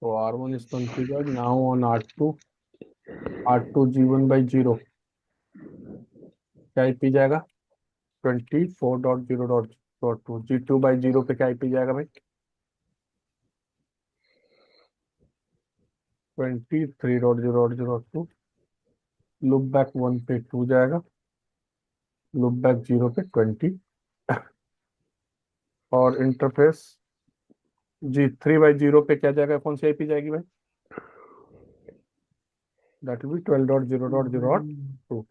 तो R1 is configured now on R2, R2 G1/0 क्या IP जाएगा 24.0.2, G2/0 पे क्या IP जाएगा भाई 23.0.02, लुप बैक 1 पे 2 जाएगा, लुप बैक 0 पे 20, और इंटरफेस G3/0 पे क्या जाएगा, कौन सी आईपी जाएगी भाई, दैट विल बी 12.0.0.2।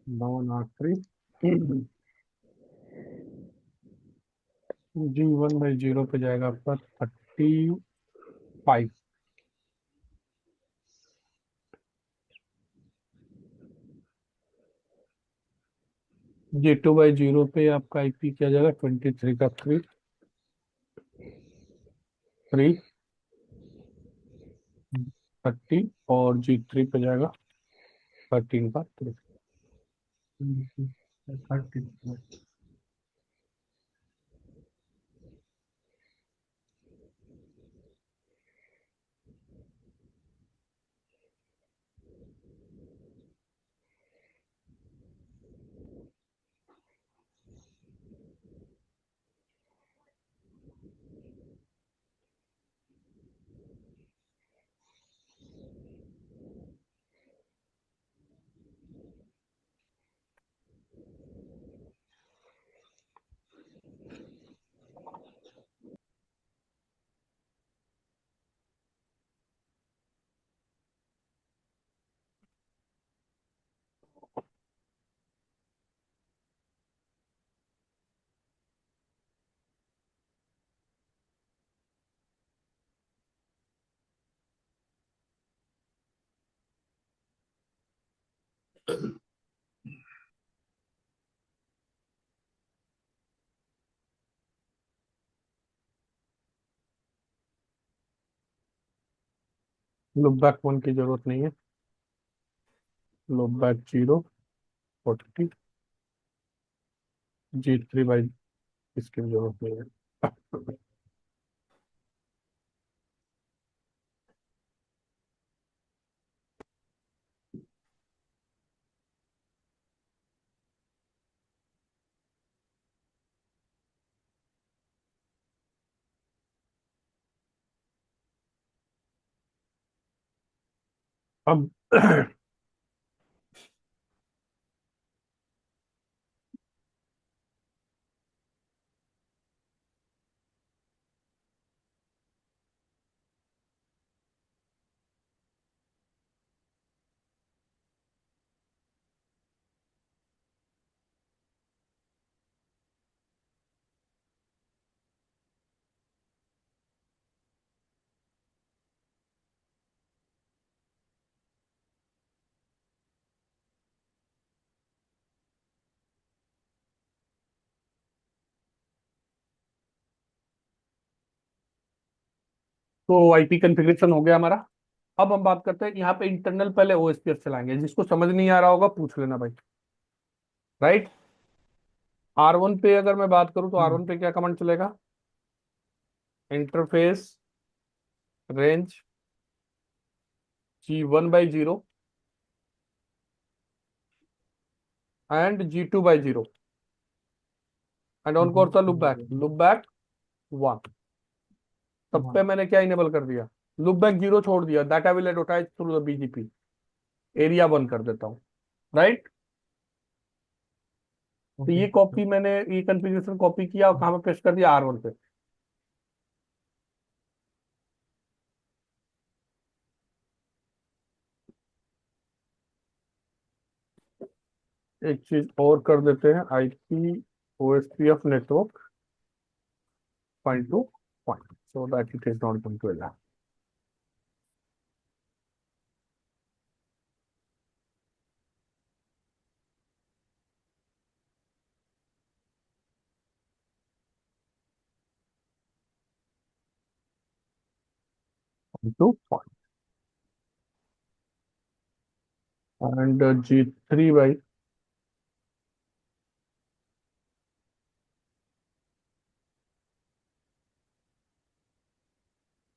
नॉन आर3 G1/0 पे जाएगा आपका 35, G2/0 पे आपका आईपी क्या जाएगा 23 का 3, 30, और G3 पे जाएगा 13 का 3। लुप बैक 1 की जरूरत नहीं है, लुप बैक 0, 40, G3 इसकी भी जरूरत नहीं है। अब तो आईपी कॉन्फ़िगरेशन हो गया हमारा। अब हम बात करते हैं यहाँ पे इंटरनल, पहले ओएसपीएफ चलाएंगे, जिसको समझ नहीं आ रहा होगा पूछ लेना भाई। राइट, R1 पे अगर मैं बात करूँ तो R1 पे क्या कमांड चलेगा, interface range G1/0 and G2/0 and on कौन सा लुप बैक 1। तब पे मैंने क्या इनेबल कर दिया, लुप बैक 0 छोड़ दिया, data will advertise through the BGP, area 1 कर देता हूँ। राइट, तो ये कॉपी मैंने, ये कॉन्फ़िगरेशन कॉपी किया और कहाँ पे पेस्ट कर दिया, R1 पे। एक चीज और कर देते हैं, IP OSPF network point to point, so that it is not going to allow. Point to point. And G3 by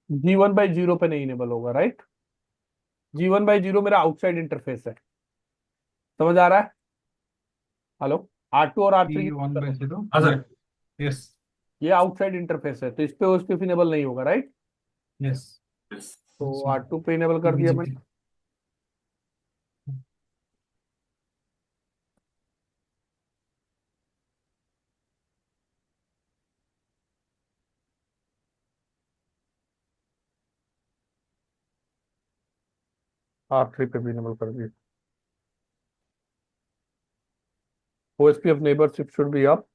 G1/0 पे नहीं इनेबल होगा, राइट? G1/0 मेरा आउटसाइड इंटरफेस है, समझ आ रहा है? हेलो, R2 और R3 G1/0, हाँ सर, यस ये आउटसाइड इंटरफेस है, तो इस पे OSPF इनेबल नहीं होगा, राइट? यस। तो R2 पे इनेबल कर दिया मैंने। R3 पे भी इनेबल कर दिया। OSPF neighborship should be up.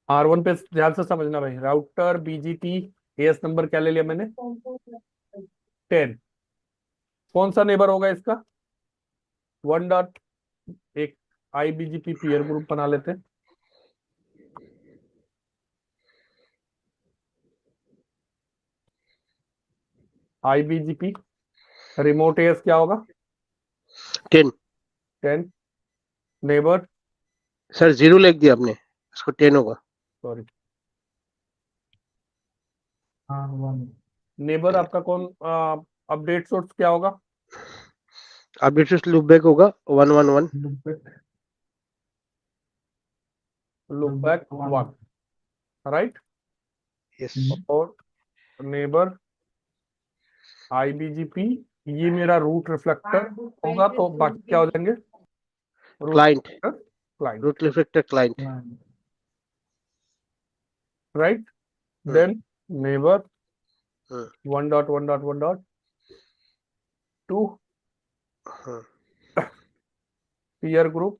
R1 पे ध्यान से समझना भाई, राउटर BGP AS नंबर क्या ले लिया मैंने? 10। कौन सा नेबर होगा इसका? 1 डॉट एक IBGP पीयर ग्रुप बना लेते हैं। IBGP रिमोट AS क्या होगा? 10। 10 नेबर, सर 0 लिख दिया आपने, इसको 10 होगा। सॉरी, R1 नेबर आपका कौन? अपडेट सोर्स क्या होगा? अपडेट लूपबैक होगा 111। Loopback 1, right? यस। और नेबर IBGP, ये मेरा रूट रिफ्लेक्टर होगा, तो बाकी क्या हो जाएंगे? Client, client, route reflector client. Right? Then neighbour हाँ 1.1.1.2 हाँ। Peer group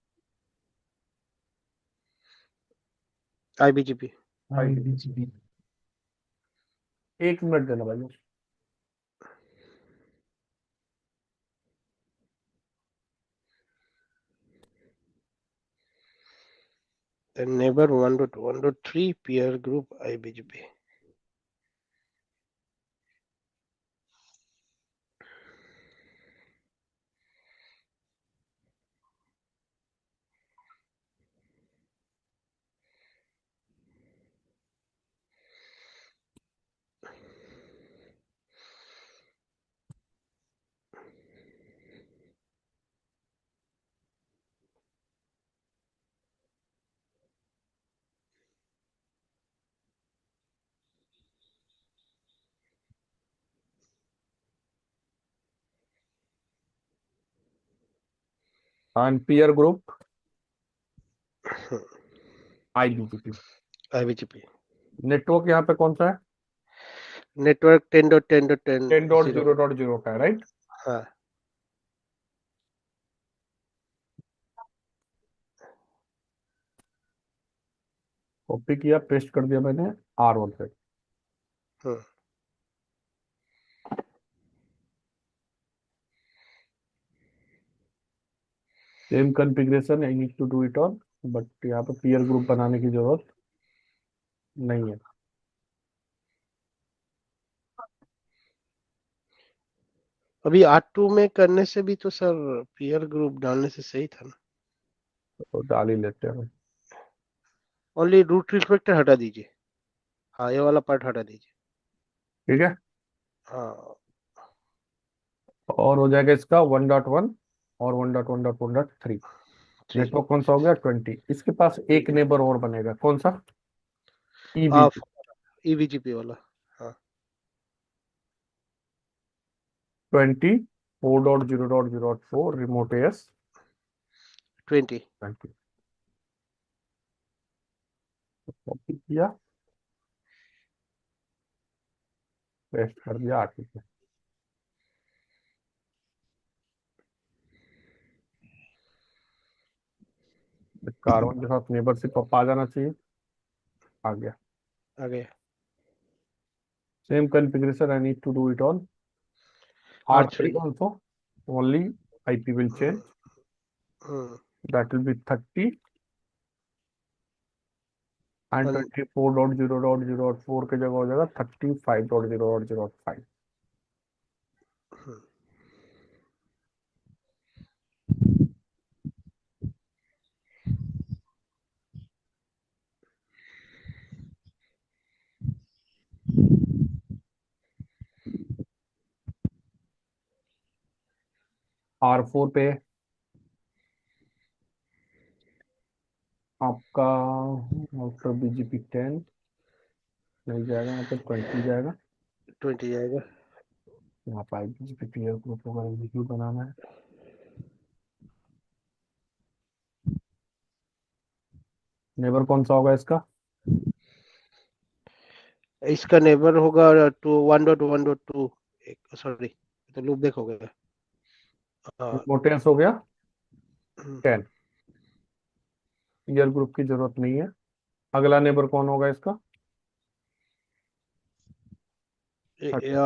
IBGP। IBGP। 1 minute देना भाई। Then neighbor 1.1.3 peer group IBGP. And peer group IBGP। IBGP। Network यहाँ पे कौन सा है? नेटवर्क 10.10.10 10.0.0 का है, राइट? हाँ। कॉपी किया, पेस्ट कर दिया मैंने R1 पे। हाँ। Same configuration, I need to do it on, but यहाँ पे पीयर ग्रुप बनाने की जरूरत नहीं है। अभी R2 में करने से भी तो सर पीयर ग्रुप डालने से सही था ना। तो डाल ही लेते हैं। ओनली रूट रिफ्लेक्टर हटा दीजिए। हाँ, ये वाला पार्ट हटा दीजिए। ठीक है, हाँ। और हो जाएगा इसका 1.1 और 1.1.1.3। नेटवर्क कौन सा हो गया? 20। इसके पास एक नेबर और बनेगा, कौन सा? EV। EVGP वाला, हाँ 24.0.0.4 रिमोट एस 20 20 कॉपी किया, पेस्ट कर दिया आगे पे। कार्बन के साथ नेबरशिप अब आ जाना चाहिए, आ गया। आ गया। Same configuration I need to do it on R3 R3 also, only IP will change, hmm that will be 30 and one 24.0.0.4 के जगह हो जाएगा 35.0.0.5। R4 पे आपका आफ्टर BGP 10 नहीं जाएगा, यहाँ पे 20 जाएगा। 20 जाएगा। यहाँ पे IPGP पीयर ग्रुप होगा, एग्जीक्यूट बनाना है। नेबर कौन सा होगा इसका? इसका नेबर होगा 1.1.2, सॉरी तो लूप देख हो गया। हाँ मोटेस हो गया 10, पीयर ग्रुप की जरूरत नहीं है। अगला नेबर कौन होगा इसका?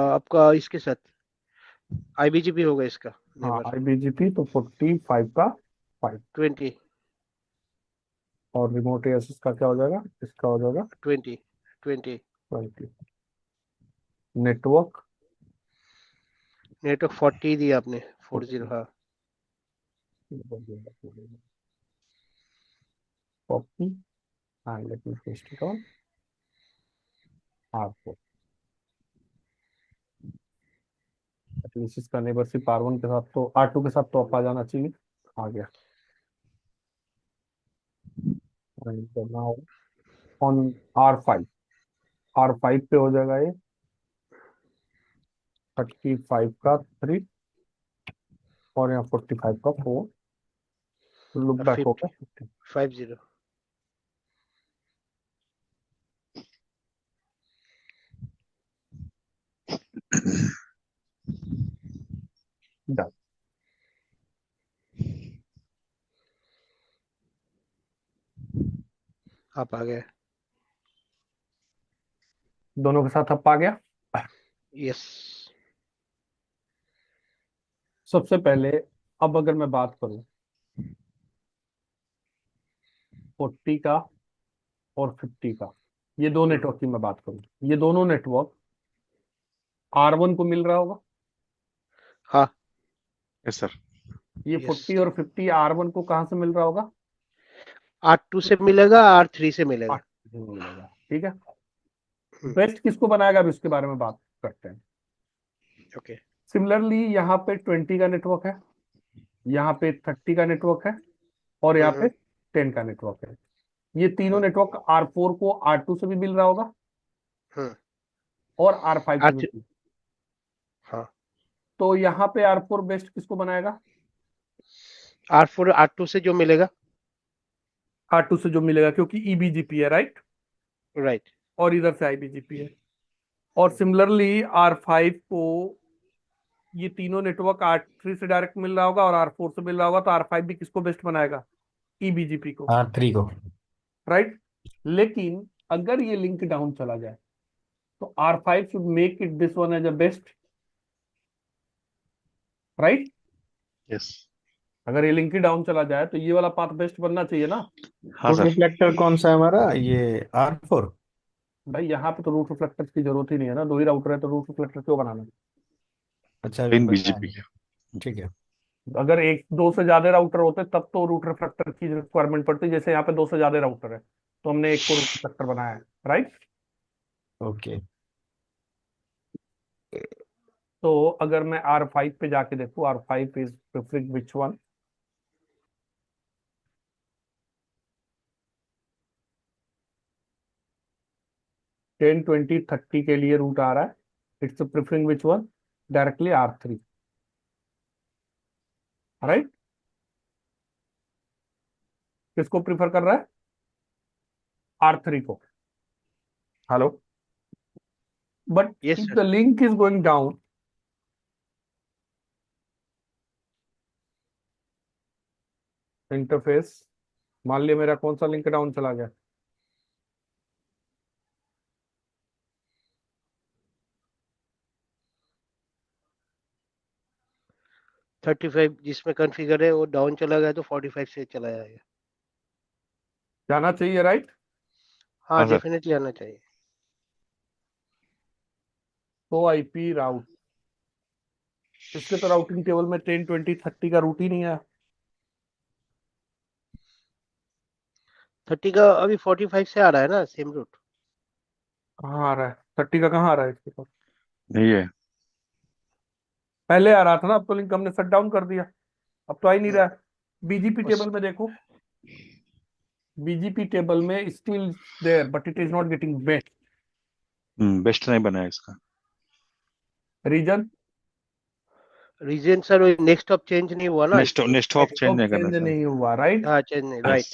आपका इसके साथ IBGP होगा इसका हाँ नेबर IBGP तो 45 का 5 20 और रिमोट एस इसका क्या हो जाएगा? इसका हो जाएगा 20 20। नेटवर्क नेटवर्क 40 दिया आपने, 40 हाँ। Copy and let me paste it on R4। At least इसका नेबरशिप R1 के साथ तो R2 के साथ तो आ जाना चाहिए, आ गया। नाउ ऑन R5, R5 पे हो जाएगा ये 35 का 3 और यहाँ 45 का 4, लुक बैक हो 50 गया 50 डन। आप आ गए। दोनों के साथ अब आ गया। यस सबसे पहले अब अगर मैं बात करूं 40 का और 50 का, ये दो नेटवर्क की मैं बात करूं, ये दोनों नेटवर्क R1 को मिल रहा होगा। हाँ यस सर। ये यस 40 और 50 R1 को कहां से मिल रहा होगा? R2 से मिलेगा, R3 से मिलेगा। 8 से मिलेगा, ठीक है। हम्म, बेस्ट किसको बनाएगा अभी उसके बारे में बात करते हैं। ओके सिमिलरली यहाँ पे 20 का नेटवर्क है, यहाँ पे 30 का नेटवर्क है और यहाँ पे 10 का नेटवर्क है। ये तीनों नेटवर्क R4 को R2 से भी मिल रहा होगा हम्म और R5 से भी R3 मिल। हाँ तो यहाँ पे R4 बेस्ट किसको बनाएगा? R4 R2 से जो मिलेगा। R2 से जो मिलेगा, क्योंकि EBGP है, राइट, राइट और इधर से IBGP है। और सिमिलरली R5 को ये तीनों नेटवर्क R3 से डायरेक्ट मिल रहा होगा और R4 से मिल रहा होगा, तो R5 भी किसको बेस्ट बनाएगा? EBGP को, R3 को। राइट। लेकिन अगर ये लिंक डाउन चला जाए तो R5 should make it this one as a best, right. Yes. अगर ये लिंक ही डाउन चला जाए तो ये वाला पाथ बेस्ट बनना चाहिए ना। हाँ रूट सर। रिफ्लेक्टर कौन सा है हमारा, ये R4। भाई यहाँ पे तो रूट रिफ्लेक्टर की जरूरत ही नहीं है ना, दो ही राउटर है तो रूट रिफ्लेक्टर क्यों बनाना? अच्छा अभी इन बनना बीजेपी है, ठीक है। अगर एक दो से ज्यादा राउटर होते तब तो रूट रिफ्लेक्टर की रिक्वायरमेंट पड़ती, जैसे यहाँ पे दो से ज्यादा राउटर है तो हमने एक को रूट रिफ्लेक्टर बनाया है, राइट। ओके तो अगर मैं R5 पे जाके देखूँ, R5 is preferring which one? 10 20 30 के लिए रूट आ रहा है, it's preferring which one, directly R3, right? किसको प्रिफर कर रहा है? R3 को। Hello? But Yes, if sir. The link is going down, interface, मान लिया मेरा कौन सा लिंक डाउन चला गया? 35 जिसमें कॉन्फ़िगर है वो डाउन चला गया तो 45 से चला जाएगा। जाना चाहिए, राइट? हाँ, हाँ सर। डेफिनेटली आना चाहिए। तो आईपी राउट, इसके तो राउटिंग टेबल में 10 20 30 का रूट ही नहीं है। 30 का अभी 45 से आ रहा है ना, सेम रूट। कहाँ आ रहा है? 30 का कहाँ आ रहा है इसके पास? नहीं है। पहले आ रहा था ना, अब तो लिंक हमने शट डाउन कर दिया, अब तो आ ही नहीं रहा है। बीजीपी उस टेबल में देखो, बीजीपी टेबल में still there but it is not getting best. Best नहीं बना है इसका। Reason? Reason sir next of change नहीं हुआ ना नेक्स्ट इसलिए। नेक्स्ट हॉप चेंज नहीं करना चेंज सर। नहीं हुआ, राइट? हाँ, चेंज नहीं, yes. Right.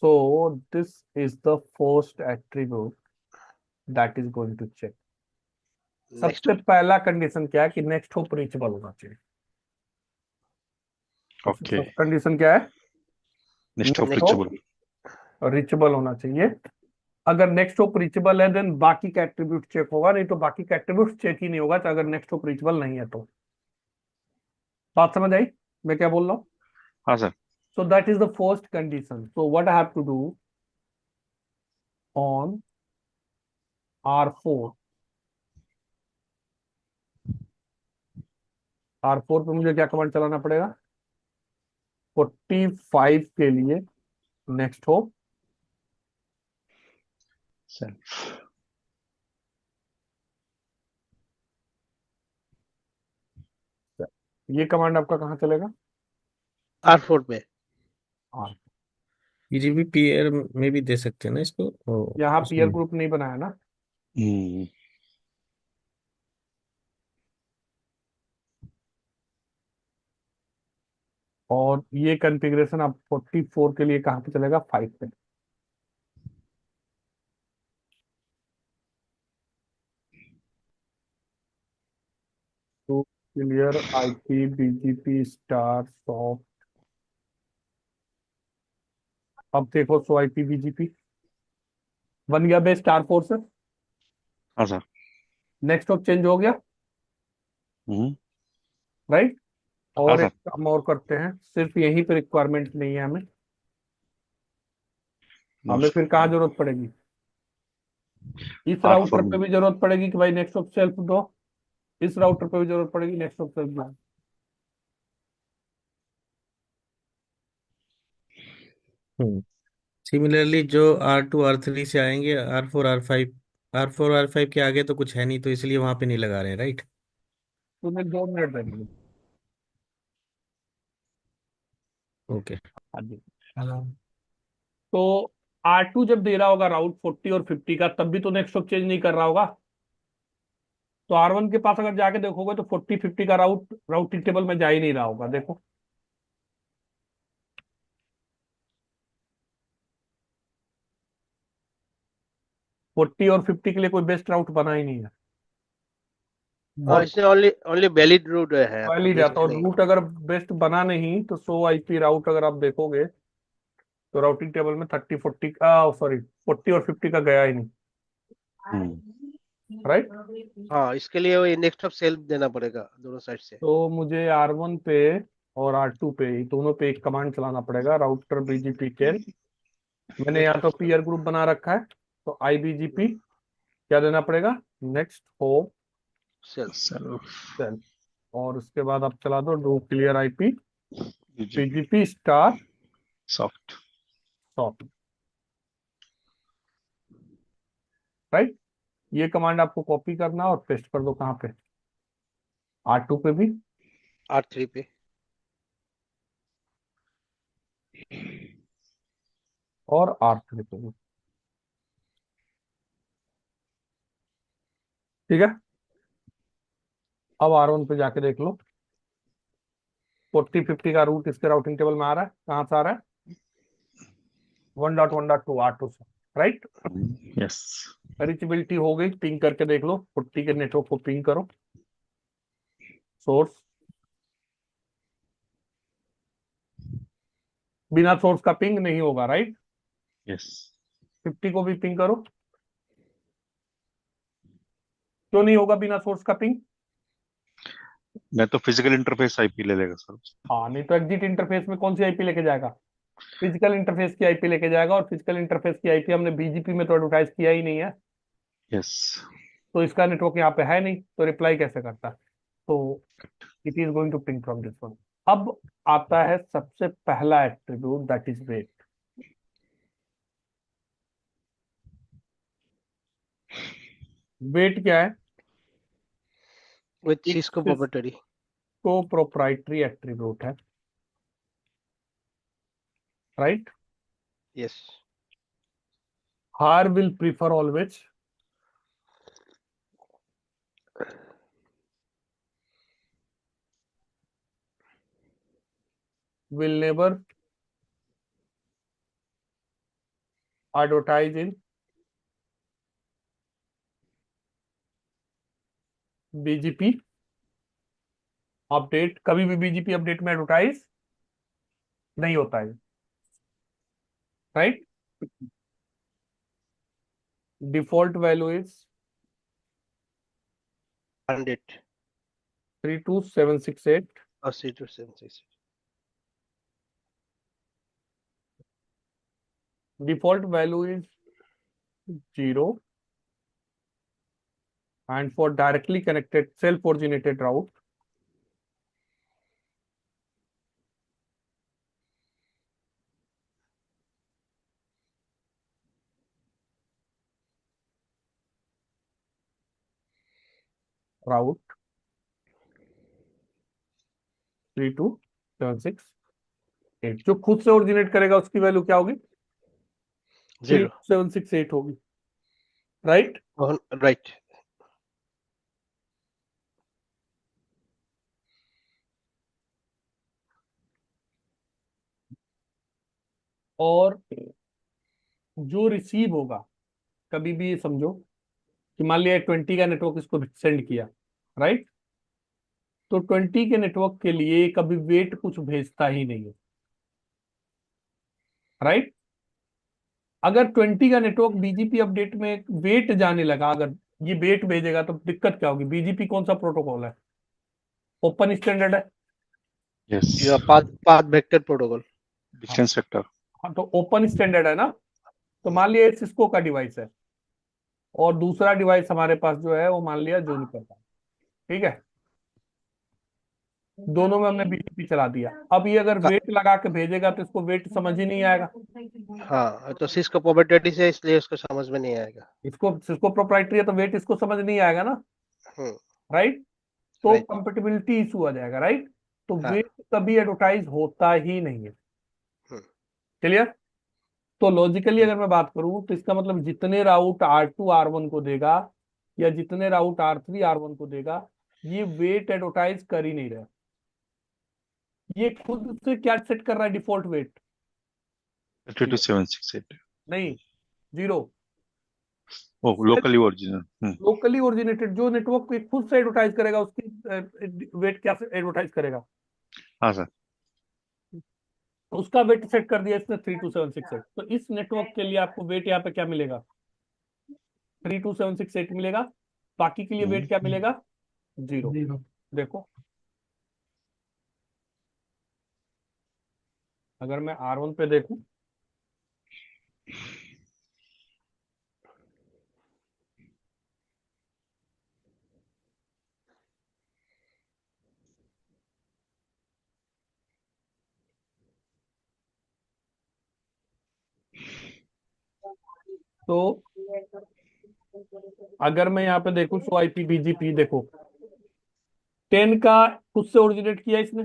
So this is the first attribute that is going to check. Next सबसे पहला कंडीशन क्या है कि नेक्स्ट होप रीचेबल होना चाहिए। ओके। कंडीशन क्या है? Next hop next next hop reachable होना चाहिए। अगर नेक्स्ट होप रीचेबल है देन बाकी का एट्रीब्यूट चेक होगा, नहीं तो बाकी का एट्रीब्यूट चेक ही नहीं होगा अगर नेक्स्ट होप रीचेबल नहीं है तो। बात समझ आई मैं क्या बोल रहा हूँ? हाँ sir. So that is the first condition. So what I have to do on R4, R4 पे मुझे क्या कमांड चलाना पड़ेगा? 45 के लिए नेक्स्ट हो, सर ये कमांड आपका कहाँ चलेगा? R4 पे। R। पीजीबी पीएर में भी दे सकते हैं ना इसको, यहाँ पीयर उसमें। ग्रुप नहीं बनाया ना, हम्म और ये कॉन्फ़िगरेशन आप 44 के लिए कहाँ पे चलेगा? 5 पे। तो clear IP BGP star soft, अब देखो सो आईपी बीजीपी बन गया बेस स्टार 4 से। हाँ सर। नेक्स्ट ऑफ चेंज हो गया, हम्म राइट? हाँ और एक सर। काम और करते हैं, सिर्फ यहीं पे रिक्वायरमेंट नहीं है हमें, नो हमें सर। फिर कहाँ जरूरत पड़ेगी? इस R4 राउटर पे में। भी जरूरत पड़ेगी कि भाई नेक्स्ट ऑफ सेल्फ दो, इस राउटर पे भी जरूरत पड़ेगी नेक्स्ट ऑफ सेल्फ दो। सिमिलरली जो R2 R3 से आएंगे, R4 R5, R4 R5 के आगे तो कुछ है नहीं, तो इसलिए वहां पे नहीं लगा रहे, राइट? तुम्हें 2 मिनट देंगे। ओके। हाँ जी। तो R2 जब दे रहा होगा राउट 40 और 50 का, तब भी तो नेक्स्ट ऑफ चेंज नहीं कर रहा होगा। तो R1 के पास अगर जाके देखोगे तो 40 50 का राउटिंग टेबल में जा ही नहीं रहा होगा, देखो। फोर्टी और 50 के लिए कोई बेस्ट राउट बना ही नहीं है। हाँ, और इसमें ओनली ओनली वैलिड रूट है, आपका वैलिड है, बेस्ट तो नहीं। रूट अगर बेस्ट बना नहीं तो सो आईपी राउट अगर आप देखोगे तो राउटिंग टेबल में 30 40 सॉरी 40 और 50 का गया ही नहीं, हम्म राइट? हाँ, इसके लिए वो नेक्स्ट ऑफ सेल्फ देना पड़ेगा दोनों साइड से। तो मुझे R1 पे और R2 पे ही दोनों पे एक कमांड चलाना पड़ेगा, राउटर बीजीपी के। मैंने नेक्स्ट यहाँ ऑफ तो पीयर ग्रुप बना रखा है, तो IBGP क्या देना पड़ेगा? Next hop self. सर। सेल, और उसके बाद आप चला दो डू क्लियर आईपी जी। BGP star soft. Top, right? ये कमांड आपको कॉपी करना और पेस्ट कर दो कहाँ पे? R2 पे भी R3 पे। और R3 पे भी। ठीक है। अब R1 पे जाके देख लो, 40-50 का रूट इसके राउटिंग टेबल में आ रहा है, कहाँ से आ रहा है? 1.1.2 R2 से, राइट। Yes. रीचेबिलिटी हो गई, पिंग करके देख लो, 40 के नेटवर्क को पिंग करो, सोर्स, बिना सोर्स का पिंग नहीं होगा, राइट। Yes. 50 को भी पिंग करो, क्यों नहीं होगा बिना सोर्स का पिंग? मैं तो फिजिकल इंटरफेस आईपी ले लेगा सर। हाँ, नहीं तो एग्जिट इंटरफेस में कौन सी आईपी लेके जाएगा? फिजिकल इंटरफेस की आईपी लेके जाएगा, और फिजिकल इंटरफेस की आईपी हमने बीजीपी में तो एडवर्टाइज किया ही नहीं है, Yes. तो इसका नेटवर्क यहाँ पे है नहीं, तो रिप्लाई कैसे करता है? तो it is going to ping from this one. अब आता है सबसे पहला attribute, that is weight. Weight क्या है? विथ एक सिस्को प्रॉपर्टी। को प्रोप्राइटरी एट्रीब्यूट है, right. Yes. Her will prefer always, will never advertise in BGP update, कभी भी बीजीपी अपडेट में एडवर्टाइज नहीं होता है, right. Default value is 100 32768, or C276। Default value is 0, and for directly connected self originated route, route 32768, जो खुद से originate करेगा उसकी वैल्यू क्या होगी? 0। 3768 होगी, राइट। राइट। और जो रिसीव होगा, कभी भी ये समझो कि मान लिया 20 का नेटवर्क इसको सेंड किया, राइट। तो 20 के नेटवर्क के लिए कभी वेट कुछ भेजता ही नहीं है, राइट। अगर 20 का नेटवर्क बीजीपी अपडेट में वेट जाने लगा, अगर ये वेट भेजेगा तो दिक्कत क्या होगी? बीजीपी कौन सा प्रोटोकॉल है? ओपन स्टैंडर्ड है। Yes. या path vector protocol. Distance vector. हाँ, तो ओपन स्टैंडर्ड है ना। तो मान लिया सिस्को का डिवाइस है, और दूसरा डिवाइस हमारे पास जो है वो मान लिया जूनिपर का, ठीक है। दोनों में हमने बीजीपी चला दिया, अब ये अगर वेट लगा के भेजेगा तो इसको वेट समझ ही नहीं आएगा। हाँ, तो सिस्को प्रॉपर्टी से इसलिए उसको समझ में नहीं आएगा। इसको प्रोप्राइटरी है तो वेट इसको समझ नहीं आएगा ना, हम्म। राइट। तो राइट। कंपेटिबिलिटी इशू आ जाएगा, राइट। तो हाँ। वेट कभी एडवर्टाइज होता ही नहीं है, हम्म। क्लियर। तो लॉजिकली अगर मैं बात करूं तो इसका मतलब जितने राउट R2 R1 को देगा, या जितने राउट R3 R1 को देगा, ये वेट एडवर्टाइज कर ही नहीं रहा। ये खुद से क्या सेट कर रहा है? Default weight 32768. नहीं, 0। Oh, locally original. Locally originated जो नेटवर्क पे खुद से एडवर्टाइज करेगा, उसकी वेट क्या एडवर्टाइज करेगा? हाँ सर। उसका वेट सेट कर दिया इसने 32768। तो इस नेटवर्क के लिए आपको वेट यहाँ पे क्या मिलेगा? 32768 मिलेगा। बाकी के लिए वेट क्या मिलेगा? 0। देखो, अगर मैं R1 पे देखूं, तो अगर मैं यहाँ पे देखूं सो आईपी बीजीपी, देखो 10 का खुद से ओरिजिनेट किया इसने,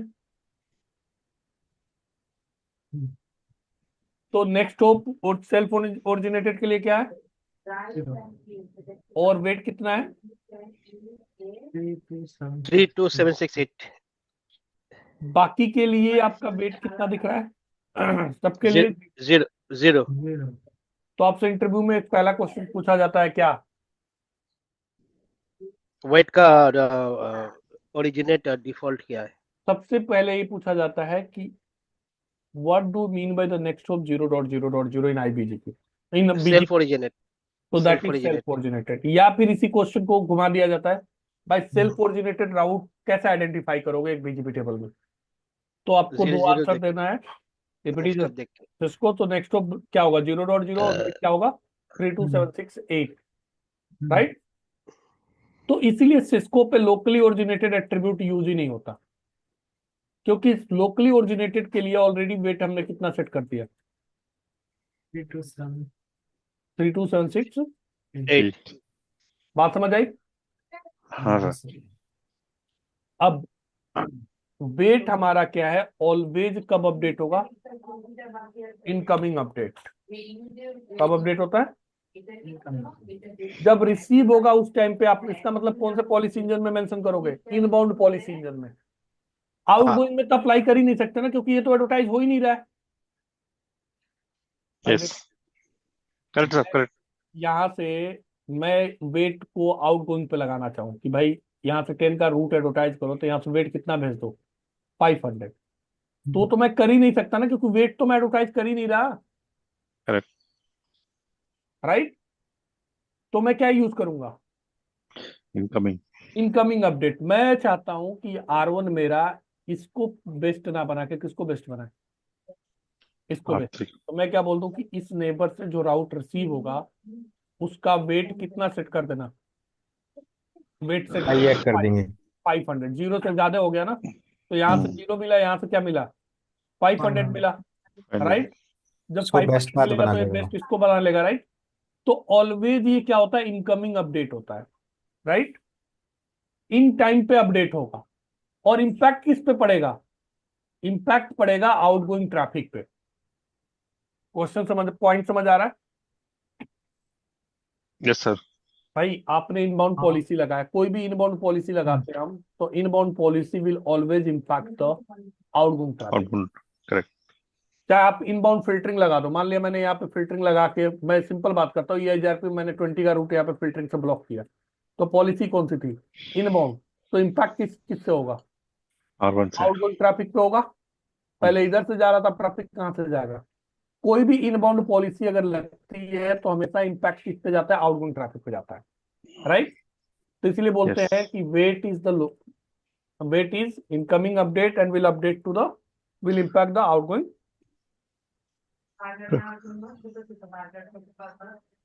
तो नेक्स्ट होप और सेल्फ ओरिजिनेटेड के लिए क्या है? और वेट कितना है? 32768 बाकी के लिए आपका वेट कितना दिख रहा है? सबके लिए 0 तो आपसे इंटरव्यू में एक पहला क्वेश्चन पूछा जाता है क्या? वेट का ओरिजिनेट डिफॉल्ट क्या है? सबसे पहले ये पूछा जाता है कि what do mean by the next of 0.0.0 in IBGP, in self BGP. Originate तो that self is self originate originated, या फिर इसी क्वेश्चन को घुमा दिया जाता है भाई सेल्फ ओरिजिनेटेड राउट कैसे आइडेंटिफाई करोगे एक बीजीपी टेबल में? तो आपको दो 0 आंसर देख देना है। If it is next up देख के सिस्को तो नेक्स्ट ऑफ क्या होगा? 0.0 और वेट क्या होगा? 32768, राइट। तो इसीलिए सिस्को पे लोकली ओरिजिनेटेड एट्रीब्यूट यूज ही नहीं होता, क्योंकि लोकली ओरिजिनेटेड के लिए ऑलरेडी वेट हमने कितना सेट कर दिया? 3276। 8 बात समझ आई? हाँ सर। अब वेट हमारा क्या है? ऑलवेज कब अपडेट होगा? Incoming update. कब अपडेट होता है? जब रिसीव होगा उस टाइम पे। आप इसका मतलब कौन से पॉलिसी इंजन में मेंशन करोगे? इनबाउंड पॉलिसी इंजन में। आउटगोइंग में तो अप्लाई कर ही नहीं सकते ना, क्योंकि ये तो एडवर्टाइज हो ही नहीं रहा है। Yes correct sir correct. यहां से मैं वेट को आउटगोइंग पे लगाना चाहूँ कि भाई यहाँ से 10 का रूट एडवर्टाइज करो, तो यहाँ से वेट कितना भेज दो? 500। तो मैं कर ही नहीं सकता ना, क्योंकि वेट तो मैं एडवर्टाइज कर ही नहीं रहा, करेक्ट। राइट। तो मैं क्या यूज करूंगा? इनकमिंग। Incoming update. मैं चाहता हूं कि R1 मेरा इसको बेस्ट ना बना के किसको बेस्ट बनाए? इसको बेस्ट। R3। तो मैं क्या बोल दूं कि इस नेबर से जो राउट रिसीव होगा उसका वेट कितना सेट कर देना? वेट सेट कर हाईजैक कर देना देंगे। 500। जीरो से ज्यादा हो गया ना, तो यहाँ से जीरो मिला, यहाँ से क्या मिला? 500 मिला, राइट। जब इसको बेस्ट 500 पाथ मिलेगा बना तो ये देगा। बेस्ट इसको बना लेगा, राइट। तो ऑलवेज ये क्या होता है? इनकमिंग अपडेट होता है, राइट। इन टाइम पे अपडेट होगा। और इम्पैक्ट किस पे पड़ेगा? इम्पैक्ट पड़ेगा आउटगोइंग ट्रैफिक पे। क्वेश्चन समझ, पॉइंट समझ आ रहा है? Yes sir. भाई आपने इनबाउंड पॉलिसी लगाया, कोई भी इनबाउंड पॉलिसी लगाते हैं हम, तो inbound policy will always impact the outgoing traffic. Output correct. चाहे आप इनबाउंड फिल्टरिंग लगा दो, मान लिया मैंने यहाँ पे फिल्टरिंग लगा के, मैं सिंपल बात करता हूँ, ये पे मैंने 20 का रूट यहाँ पे फिल्टरिंग से ब्लॉक किया, तो पॉलिसी कौन सी थी? इनबाउंड। तो इम्पैक्ट किससे होगा? R1 से। आउटगोइंग ट्रैफिक पे होगा। पहले इधर से जा रहा था ट्रैफिक, कहाँ से जाएगा? कोई भी इनबाउंड पॉलिसी अगर लगती है तो हमेशा इम्पैक्ट किस पे जाता है? आउटगोइंग ट्रैफिक पे जाता है, राइट। तो इसलिए बोलते यस हैं कि weight is incoming update and will update to the will impact the outgoing.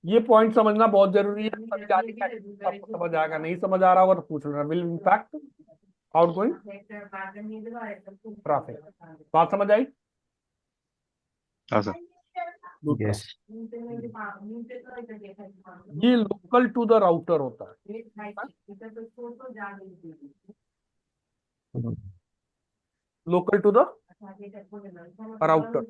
ये पॉइंट समझना बहुत जरूरी है, तभी आगे क्या आपको समझ आएगा। नहीं समझ आ रहा होगा तो पूछ लेना। Will impact outgoing traffic. बात समझ आई? हाँ सर। दूसरा, यस। ये लोकल टू द राउटर होता है। लोकल टू द राउटर,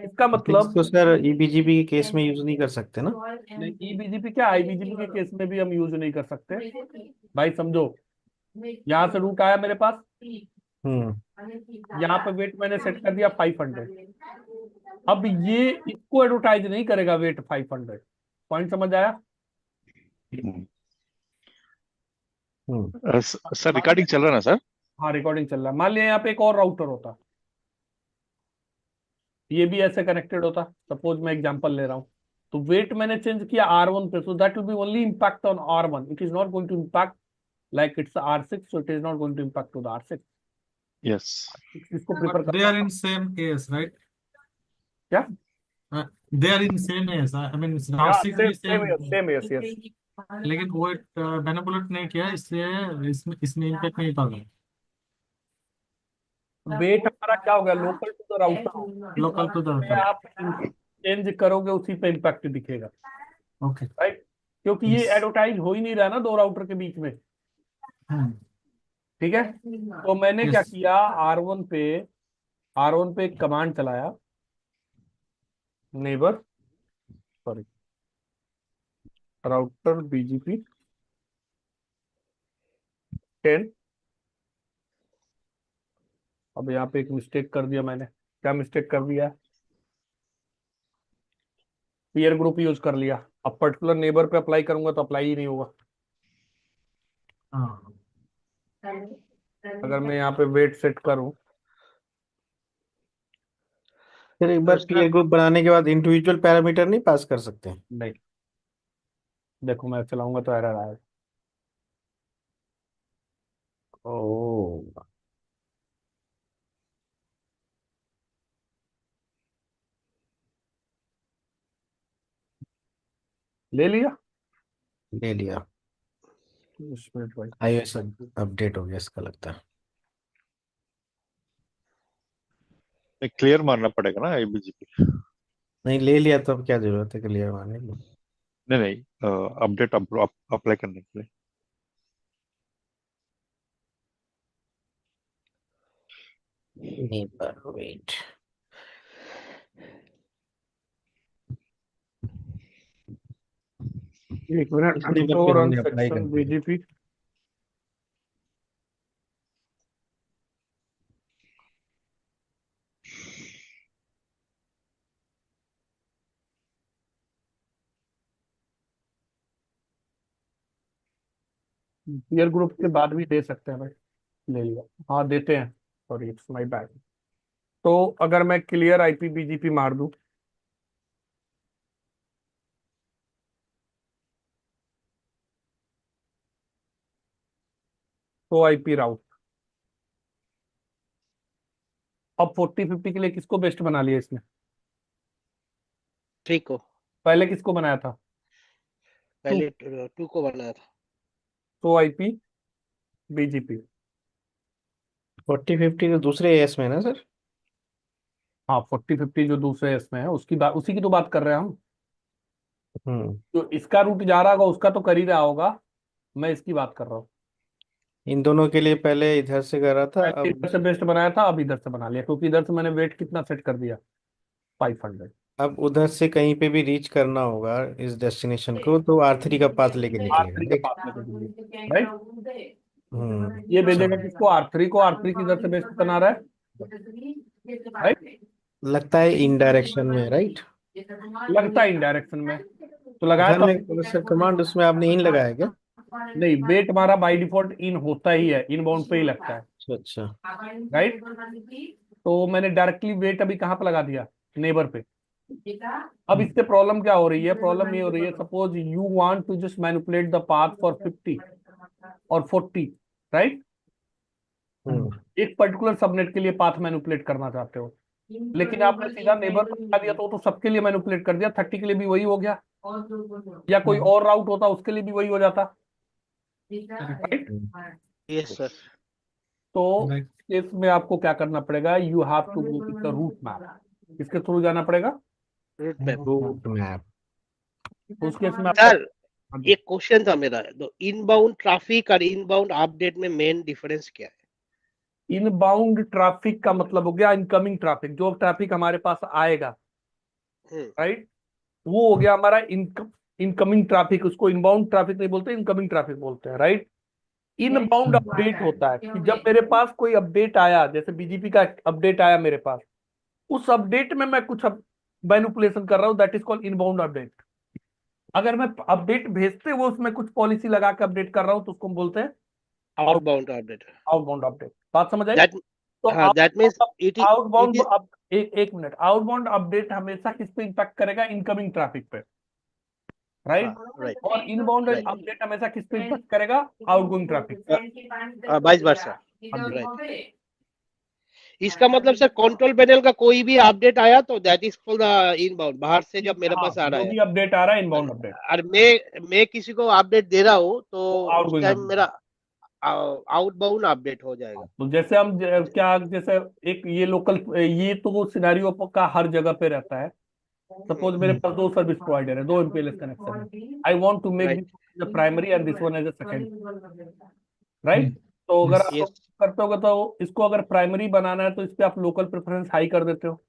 इसका मतलब इसको सर ईबीजीबी के केस में यूज नहीं कर सकते ना? नहीं, ईबीजीपी क्या आईबीजीपी के केस में भी हम यूज नहीं कर सकते। भाई समझो, यहाँ से रूट आया मेरे पास, हम्म। यहाँ पे वेट मैंने सेट कर दिया 500। अब ये इसको एडवर्टाइज नहीं करेगा वेट 500। पॉइंट समझ आया? हम्म। सर रिकॉर्डिंग चल रहा है ना सर? हाँ रिकॉर्डिंग चल रहा है। मान लिया यहाँ पे एक और राउटर होता, ये भी ऐसे कनेक्टेड होता, सपोज मैं एग्जांपल ले रहा हूँ, तो वेट मैंने चेंज किया R1 पे, so that will be only impact on R1, it is not going to impact like it's R6, so it is not going to impact to the R6। Yes. इसको But prefer they करता are हूँ। in same case, right? क्या? They are in same case. I mean, it's या R6 भी same same, same yes yes. लेकिन वो manipulate नहीं किया, इसलिए इसमें इसमें इम्पैक्ट नहीं पड़ रहा। वेट हमारा क्या हो गया? Local to the router. Local to the पे आप चेंज करोगे उसी पे इम्पैक्ट दिखेगा, ओके। राइट। क्योंकि ये एडवर्टाइज हो ही नहीं रहा ना दो राउटर के बीच में, ठीक है। तो मैंने क्या यस। किया? R1 पे एक कमांड चलाया, नेबर सॉरी राउटर बीजीपी 10। अब यहाँ पे एक मिस्टेक कर दिया मैंने। क्या मिस्टेक कर दिया? पीयर ग्रुप यूज कर लिया। अब पर्टिकुलर नेबर पे अप्लाई करूंगा तो अप्लाई ही नहीं होगा। हाँ अगर मैं यहाँ पे वेट सेट करूं, फिर एक तो बार उसका पीयर ग्रुप बनाने के बाद इंडिविजुअल पैरामीटर नहीं पास कर सकते? नहीं, देखो मैं चलाऊंगा तो एरर आएगा। ओ, ले लिया। ले लिया। मिनट भाई। iOS अपडेट हो गया इसका लगता है। क्लियर मारना पड़ेगा ना IBGP। नहीं, ले लिया तो अब क्या जरूरत है क्लियर मारने की? नहीं नहीं, अपडेट अप्लाई करने के लिए। Neighbour weight. एक मिनट, इस नेबर पे स्टोर ऑन हमने अप्लाई कर सेक्शन दिया। बीजीपी। पीयर ग्रुप के बाद भी दे सकते हैं भाई। ले लिया। हाँ देते हैं। Sorry, it's my bad. तो अगर मैं क्लियर आईपी बीजीपी मार दूं, तो आईपी राउट। अब 4050 के लिए किसको बेस्ट बना लिया इसने? ठीक हो, पहले किसको बनाया था? टू। पहले 2 को बनाया था। तो आईपी बीजीपी। 4050 तो दूसरे एएस में है ना सर? हाँ, 4050 जो दूसरे इसमें है उसकी बात, उसी की तो बात कर रहे हैं हम। हम्म। जो इसका रूट जा रहा होगा उसका तो कर ही रहा होगा। मैं इसकी बात कर रहा हूँ। इन दोनों के लिए पहले इधर से कर रहा था, पहले अब इधर से बेस्ट बनाया था, अब इधर से बना लिया, क्योंकि इधर से मैंने वेट कितना सेट कर दिया? 500। अब उधर से कहीं पे भी रीच करना होगा इस डेस्टिनेशन को तो R3 का पाथ लेके निकलेगा, R3 का राइट? पाथ लेकर, राइट। ये भेजेगा सब किसको? R3 को। R3 किधर से बेस्ट बना रहा है? राइट। लगता है इन डायरेक्शन में, राइट? लगता है इन डायरेक्शन में। तो लगाया घर तो में सर कमांड उसमें आपने इन लगाया क्या? नहीं, वेट हमारा बाय डिफॉल्ट इन होता ही है, इन बाउंड पे ही लगता है। अच्छा अच्छा। राइट। तो मैंने डायरेक्टली वेट अभी कहाँ पे लगा दिया? नेबर पे। अब इससे प्रॉब्लम क्या हो रही है? प्रॉब्लम ये हो रही है, suppose you want to just manipulate the path for 50 और 40, राइट। हम्म। एक पर्टिकुलर सबनेट के लिए पाथ मैनिपुलेट करना चाहते हो, लेकिन आपने सीधा नेबर को बता दिया तो सबके लिए मैनिपुलेट कर दिया। 30 के लिए भी वही हो गया, या कोई और राउट होता उसके लिए भी वही हो जाता। राइट। Yes sir. तो इसमें आपको क्या करना पड़ेगा? You have to go with the route map. किसके थ्रू जाना पड़ेगा? Route map. Route map. तो उस केस में आपका। सर हाँ जी। एक क्वेश्चन था मेरा, तो इनबाउंड ट्रैफिक और इनबाउंड अपडेट में मेन डिफरेंस क्या है? इनबाउंड ट्रैफिक का मतलब हो गया इनकमिंग ट्रैफिक, जो ट्रैफिक हमारे पास आएगा, हम्म। राइट। वो हो गया हमारा इनकमिंग ट्रैफिक। उसको इनबाउंड ट्रैफिक नहीं बोलते, इनकमिंग ट्रैफिक बोलते हैं, राइट। इनबाउंड अपडेट होता है कि जब मेरे पास कोई अपडेट आया, जैसे बीजीपी का अपडेट आया मेरे पास, उस अपडेट में मैं कुछ मैनिपुलेशन कर रहा हूं, that is called inbound update. अगर मैं अपडेट भेजते हुए उसमें कुछ पॉलिसी लगा के अपडेट कर रहा हूं तो उसको हम बोलते हैं आउटबाउंड अपडेट। Outbound update. बात समझ आई? दैट तो हाँ, that means it outbound is एक मिनट, आउटबाउंड अपडेट हमेशा किस पे इंपैक्ट करेगा? इनकमिंग ट्रैफिक पे, हाँ, राइट। राइट और इनबाउंड राइट, अपडेट हमेशा किस पे इंपैक्ट करेगा? Outgoing traffic. Vice versa. हाँ जी। राइट। इसका मतलब सर कंट्रोल पैनल का कोई भी अपडेट आया तो that is for the inbound, बाहर से जब मेरे हाँ, पास आ रहा जो है। भी अपडेट आ रहा है और इनबाउंड अपडेट, और मैं किसी को अपडेट दे रहा हूँ तो वो उस आउटगोइंग टाइम अपडेट। मेरा आउटबाउंड अपडेट हो जाएगा। तो जैसे हम क्या, जैसे एक ये लोकल, ये तो वो सिनारियो का हर जगह पे रहता है। सपोज मेरे पास दो सर्विस प्रोवाइडर है, दो एमपीएलएस कनेक्शन है। I want to make right. This the primary and this one as a second, right. तो अगर आप यस। करते होगे तो इसको अगर प्राइमरी बनाना है तो इस पे आप लोकल प्रेफरेंस हाई कर देते हो,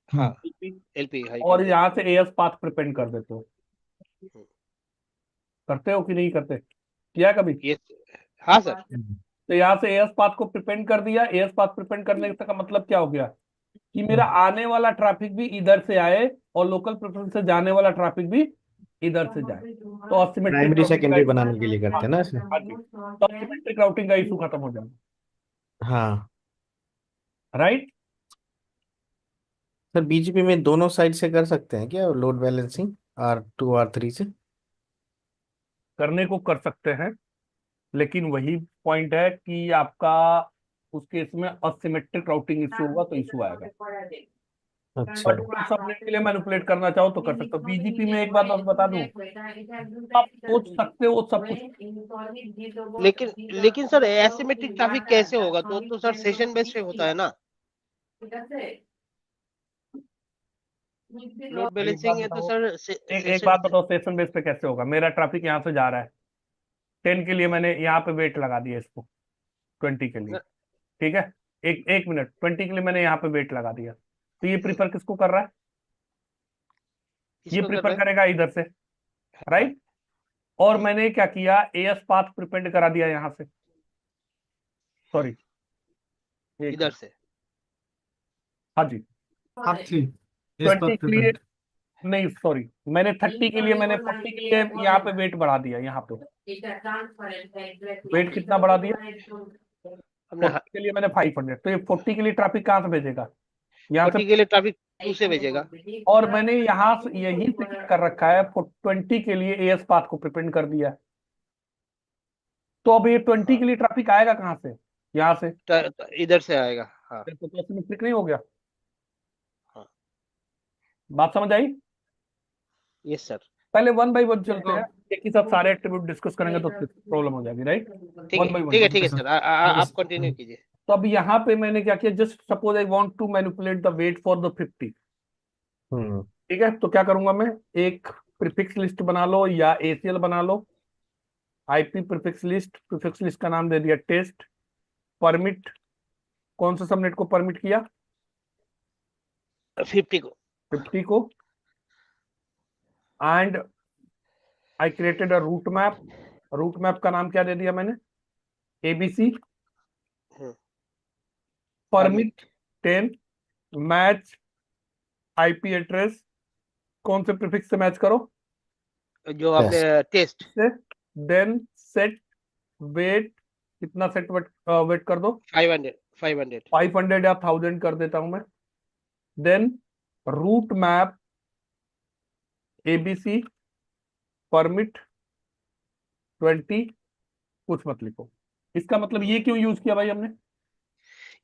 हाँ, एलपी हाई कर और देते। यहाँ से एएस पाथ प्रिपेंड कर देते हो। करते हो कि नहीं करते? किया कभी? यस। हाँ सर। तो यहाँ से एएस पाथ को प्रिपेंड कर दिया। एएस पाथ प्रिपेंड करने का मतलब क्या हो गया कि मेरा आने वाला ट्रैफिक भी इधर से आए और लोकल प्रेफरेंस से जाने वाला ट्रैफिक भी इधर से जाए। तो असिमेट्रिक प्राइमरी राउटिंग सेकेंडरी का, बनाने के लिए करते हैं ना इसे। हाँ जी, तो असिमेट्रिक राउटिंग का इशू खत्म हो जाएगा। हाँ राइट। सर, बीजीपी में दोनों साइड से कर सकते हैं क्या लोड बैलेंसिंग, R2 R3 से? करने को कर सकते हैं, लेकिन वही पॉइंट है कि आपका उस केस में असिमेट्रिक राउटिंग इशू होगा तो इशू आएगा। अच्छा। बट सबनेट के लिए मैनिपुलेट करना चाहो तो कर सकते हो। बीजीपी में एक बात बस बता दूं, आप सोच सकते हो सब कुछ। लेकिन लेकिन सर एसिमेट्रिक ट्रैफिक कैसे होगा? तो सर सेशन बेस पे होता है ना। लोड एक बात बैलेंसिंग है तो बताओ, सर एक बात बताओ, सेशन बेस पे कैसे होगा? मेरा ट्रैफिक यहाँ से जा रहा है 10 के लिए, मैंने यहाँ पे वेट लगा दिया इसको 20 के लिए। ठीक है, एक एक मिनट, 20 के लिए मैंने यहाँ पे वेट लगा दिया, तो ये प्रीफर किसको कर रहा है? ये इसको कर प्रीफर रहे हैं। करेगा इधर से, राइट। और मैंने क्या किया, एएस पाथ प्रिपेंड करा दिया यहाँ से, सॉरी एक इधर मिनट, से। हाँ जी, R3 एस 20 पर के लिए प्रिपेंड। नहीं, सॉरी, मैंने 30 के लिए, मैंने 40 के लिए यहाँ पे वेट बढ़ा दिया। यहाँ पे वेट कितना बढ़ा दिया? हमने 40 के लिए मैंने 500, तो ये 40 के लिए ट्रैफिक कहाँ से भेजेगा? यहाँ से। 40 के लिए ट्रैफिक 2 से भेजेगा। और मैंने यहाँ से यही से क्या कर रखा है, 20 के लिए एएस पाथ को प्रिपेंड कर दिया है। तो अब ये 20 हाँ के लिए ट्रैफिक आएगा कहाँ से? यहाँ से। इधर से आएगा। हाँ तो सिमेट्रिक नहीं हो गया? हाँ। बात समझ आई? Yes sir. पहले वन बाई वन चलते तो हैं, एक ही साथ सारे एट्रीब्यूट डिस्कस करेंगे तो प्रॉब्लम हो जाएगी, राइट। One by one. ठीक है ओके सर। सर। आप कंटिन्यू कीजिए। तो अब यहाँ पे मैंने क्या किया, just suppose I want to manipulate the weight for the 50। Hmm. ठीक है, तो क्या करूंगा मैं, एक प्रीफिक्स लिस्ट बना लो या एसीएल बना लो। आईपी प्रीफिक्स लिस्ट का नाम दे दिया टेस्ट। परमिट, कौन सा सबनेट को परमिट किया? 50 को। 50 को। And I created a root map. Route map का नाम क्या दे दिया मैंने? ABC. Permit 10 match IP address, कौन से प्रीफिक्स से मैच करो? जो आपने टेस्ट। से। देन सेट वेट, कितना सेट वेट कर दो? 500 500 या 1000 कर देता हूं मैं। Then route map ABC permit 20, कुछ मत लिखो। इसका मतलब ये क्यों यूज किया भाई हमने?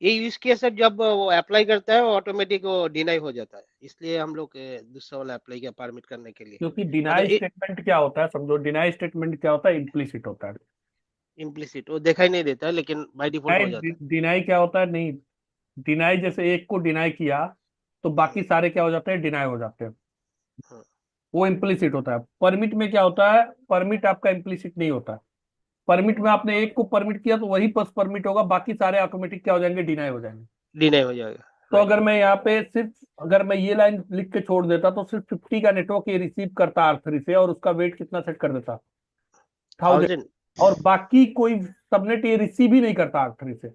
ये यूज किया सर, जब वो अप्लाई करता है ऑटोमेटिक वो डिनाई हो जाता है, इसलिए हम लोग दूसरा वाला अप्लाई किया परमिट करने के लिए। क्योंकि मतलब डिनाई स्टेटमेंट क्या होता है समझो, डिनाई स्टेटमेंट क्या होता है, इम्प्लिसिट होता है। इम्प्लिसिट वो दिखाई नहीं देता है, लेकिन बाय डिफॉल्ट हो जाता है। डिनाई क्या होता है? नहीं, डिनाई जैसे एक को डिनाई किया तो बाकी सारे क्या हो जाते हैं? डिनाई हो जाते हैं। हाँ। वो इम्प्लिसिट होता है। परमिट में क्या होता है? परमिट आपका इम्प्लिसिट नहीं होता है। परमिट में आपने एक को परमिट किया तो वही बस परमिट होगा, बाकी सारे ऑटोमेटिक क्या हो जाएंगे? डिनाई हो जाएंगे। डिनाई हो जाएगा। तो अगर मैं यहाँ पे सिर्फ, अगर मैं ये लाइन लिख के छोड़ देता तो सिर्फ 50 का नेटवर्क ये रिसीव करता R3 से, और उसका वेट कितना सेट कर देता? 1000। 1000। और बाकी कोई सबनेट ये रिसीव ही नहीं करता R3 से।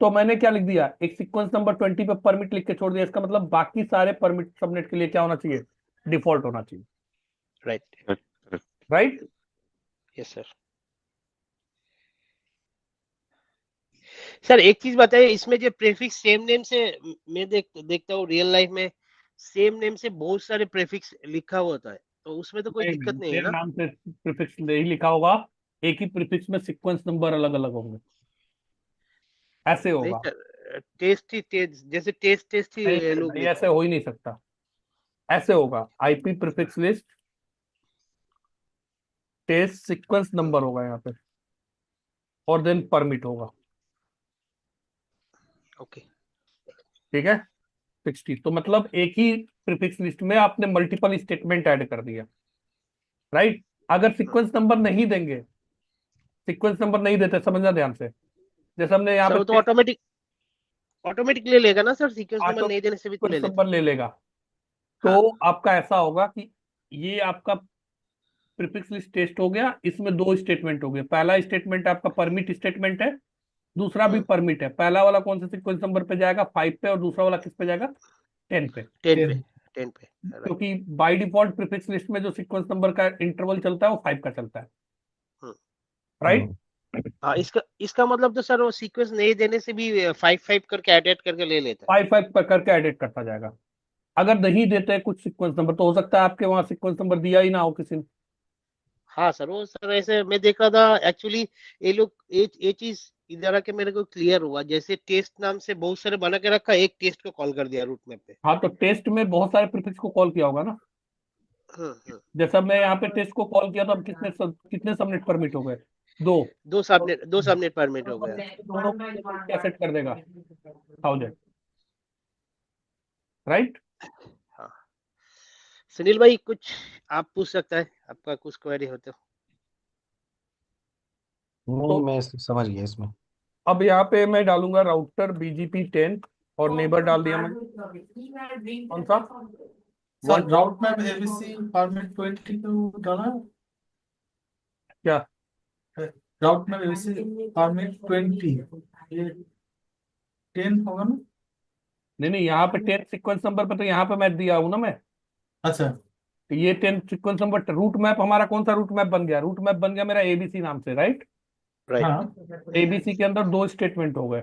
तो मैंने क्या लिख दिया, एक सीक्वेंस नंबर 20 पे परमिट लिख के छोड़ दिया। इसका मतलब बाकी सारे परमिट सबनेट के लिए क्या होना चाहिए? डिफॉल्ट होना चाहिए, right. Right. Yes sir. Sir एक चीज बताइए, इसमें जो प्रीफिक्स सेम नेम से, मैं देखता हूँ रियल लाइफ में सेम नेम से बहुत सारे प्रीफिक्स लिखा हुआ होता है, तो उसमें तो कोई दिक्कत नहीं है मेरे ना? नाम से प्रीफिक्स नहीं लिखा होगा, एक ही प्रीफिक्स में सीक्वेंस नंबर अलग अलग होंगे, ऐसे नहीं होगा। सर, टेस्ट ही टेस्ट, जैसे टेस्ट नहीं ही नहीं लोग नहीं, लिखते ऐसे हैं। हो ही नहीं सकता। ऐसे होगा, IP prefix list test sequence number होगा यहाँ पे, और देन परमिट होगा। ओके। ठीक है, 60। तो मतलब एक ही प्रीफिक्स लिस्ट में आपने मल्टीपल स्टेटमेंट ऐड कर दिया, राइट। अगर सीक्वेंस नंबर नहीं देंगे, सीक्वेंस नंबर नहीं देते, समझना ध्यान से, जैसे हमने यहाँ सर वो तो पे ऑटोमेटिक ले लेगा ना सर, सीक्वेंस नंबर ऑटो नहीं देने से भी तो ले सीक्वेंस लेता नंबर ले लेगा। है। हाँ तो आपका ऐसा होगा कि ये आपका प्रीफिक्स लिस्ट टेस्ट हो गया, इसमें दो स्टेटमेंट हो गए। पहला स्टेटमेंट आपका परमिट स्टेटमेंट है, दूसरा भी परमिट है। पहला वाला कौन से सीक्वेंस नंबर पे जाएगा, 5 पे, और दूसरा वाला किस पे जाएगा, 10 पे। 10 पे, 10 10 पे, राइट। क्योंकि बाय डिफॉल्ट प्रीफिक्स लिस्ट में जो सीक्वेंस नंबर का इंटरवल चलता है वो 5 का चलता है, राइट। हाँ, इसका मतलब तो सर वो सीक्वेंस नहीं देने से भी 5 करके एड करके ले लेता है। 5 पर करके एडिट करता जाएगा। अगर नहीं देते कुछ सीक्वेंस नंबर तो हो सकता है आपके वहां सीक्वेंस नंबर दिया ही ना हो किसी ने। हाँ सर, वो सर ऐसे मैं देख रहा था एक्चुअली, ये लोग ये चीज इधर आके मेरे को क्लियर हुआ। जैसे टेस्ट नाम से बहुत सारे बना के रखा, एक टेस्ट को कॉल कर दिया रूट मैप पे। हाँ, तो टेस्ट में बहुत सारे प्रीफिक्स को कॉल किया होगा ना। जैसा मैं यहाँ पे टेस्ट को कॉल किया तो अब कितने सबनेट परमिट हो गए, दो। दो सबनेट परमिट हो गया। दोनों क्या सेट कर देगा, 1000, राइट। हाँ सुनील भाई, कुछ आप पूछ सकता है, आपका कुछ क्वेरी हो तो। नहीं, मैं समझ गया इसमें। अब यहाँ पे मैं डालूंगा राउटर BGP10 और नेबर डाल दिया मैंने। कौन सा, सर राउट मैप एबीसी फॉर्मेट 22 डाला, क्या, राउट मैप एबीसी फॉर्मेट 20, ये 10 होगा ना? नहीं नहीं, यहाँ पे 10 सीक्वेंस नंबर पे तो यहाँ पे मैं दिया हूँ ना मैं। अच्छा, तो ये 10 सीक्वेंस नंबर रूट मैप हमारा कौन सा रूट मैप बन गया, रूट मैप बन गया मेरा ABC नाम से, राइट। राइट। हाँ ABC के अंदर दो स्टेटमेंट हो गए,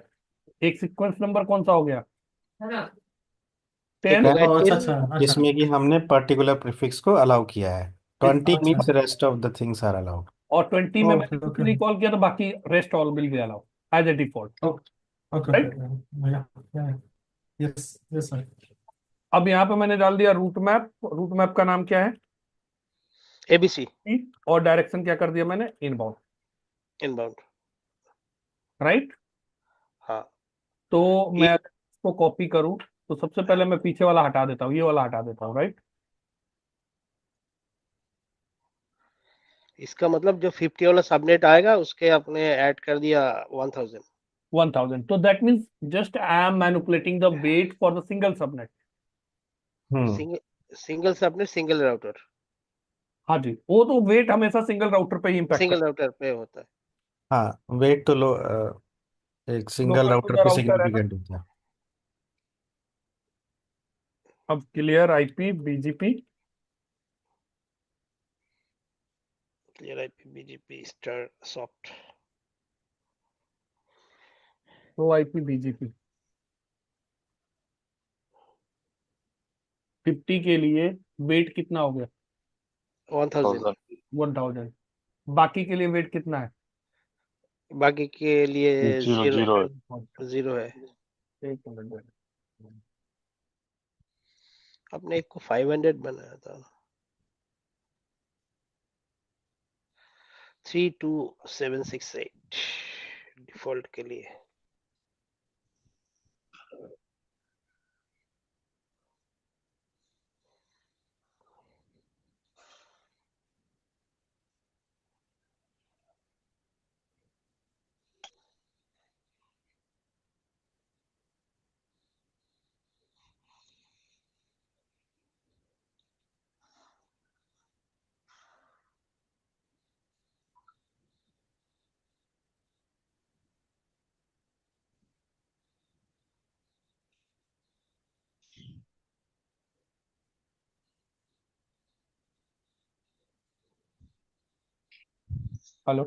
एक सीक्वेंस नंबर कौन सा हो गया, 10। हो गया अच्छा 10। अच्छा अच्छा। इसमें कि हमने पर्टिकुलर प्रीफिक्स को अलाउ किया है, 20 अच्छा means rest of the things are allowed. और 20 में ओके मैंने कुछ ओके नहीं कॉल किया तो बाकी rest all will be allowed as a default, okay right. Okay, yes yes sir. अब यहाँ पे मैंने डाल दिया रूट मैप, रूट मैप का नाम क्या है, एबीसी और डायरेक्शन क्या कर दिया मैंने, इनबाउंड, इनबाउंड। राइट। हाँ, तो ये मैं इसको कॉपी करूं तो सबसे पहले मैं पीछे वाला हटा देता हूँ, ये वाला हटा देता हूँ, राइट। इसका मतलब जो 50 वाला सबनेट आएगा उसके अपने ऐड कर दिया 1000। 1000, तो that means just I am manipulating the weight for the single subnet. Single subnet, single router, हाँ जी, वो तो वेट हमेशा सिंगल राउटर पे ही इम्पैक्ट सिंगल करता राउटर पे होता है। हाँ, वेट तो लो एक है, single local to router the पे राउटर है ना। सिग्निफिकेंट होता है। अब clear IP BGP, clear IP BGP star soft. तो IP BGP 50 के लिए वेट कितना हो गया, 1000। 1000। बाकी के लिए वेट कितना है, बाकी के लिए जीरो जीरो, जीरो है। 0 है। एक मिनट, आपने एक को 500 बनाया था, 32768 डिफॉल्ट के लिए। हेलो,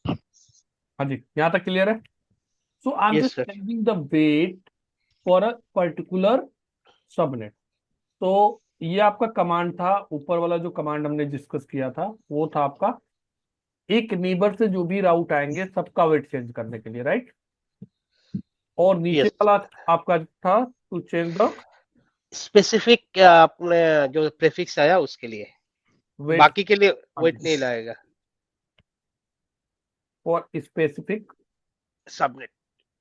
हाँ जी, यहाँ तक क्लियर है। So I am yes just sir. Changing the weight for a particular subnet. तो ये आपका कमांड था, ऊपर वाला जो कमांड हमने डिस्कस किया था वो था आपका एक नेबर से जो भी राउट आएंगे सबका वेट चेंज करने के लिए, राइट। और नीचे यस, वाला आपका था टू चेंज द स्पेसिफिक आपने जो प्रीफिक्स आया उसके लिए, वेट बाकी के लिए वेट नहीं लाएगा। फॉर स्पेसिफिक सबनेट,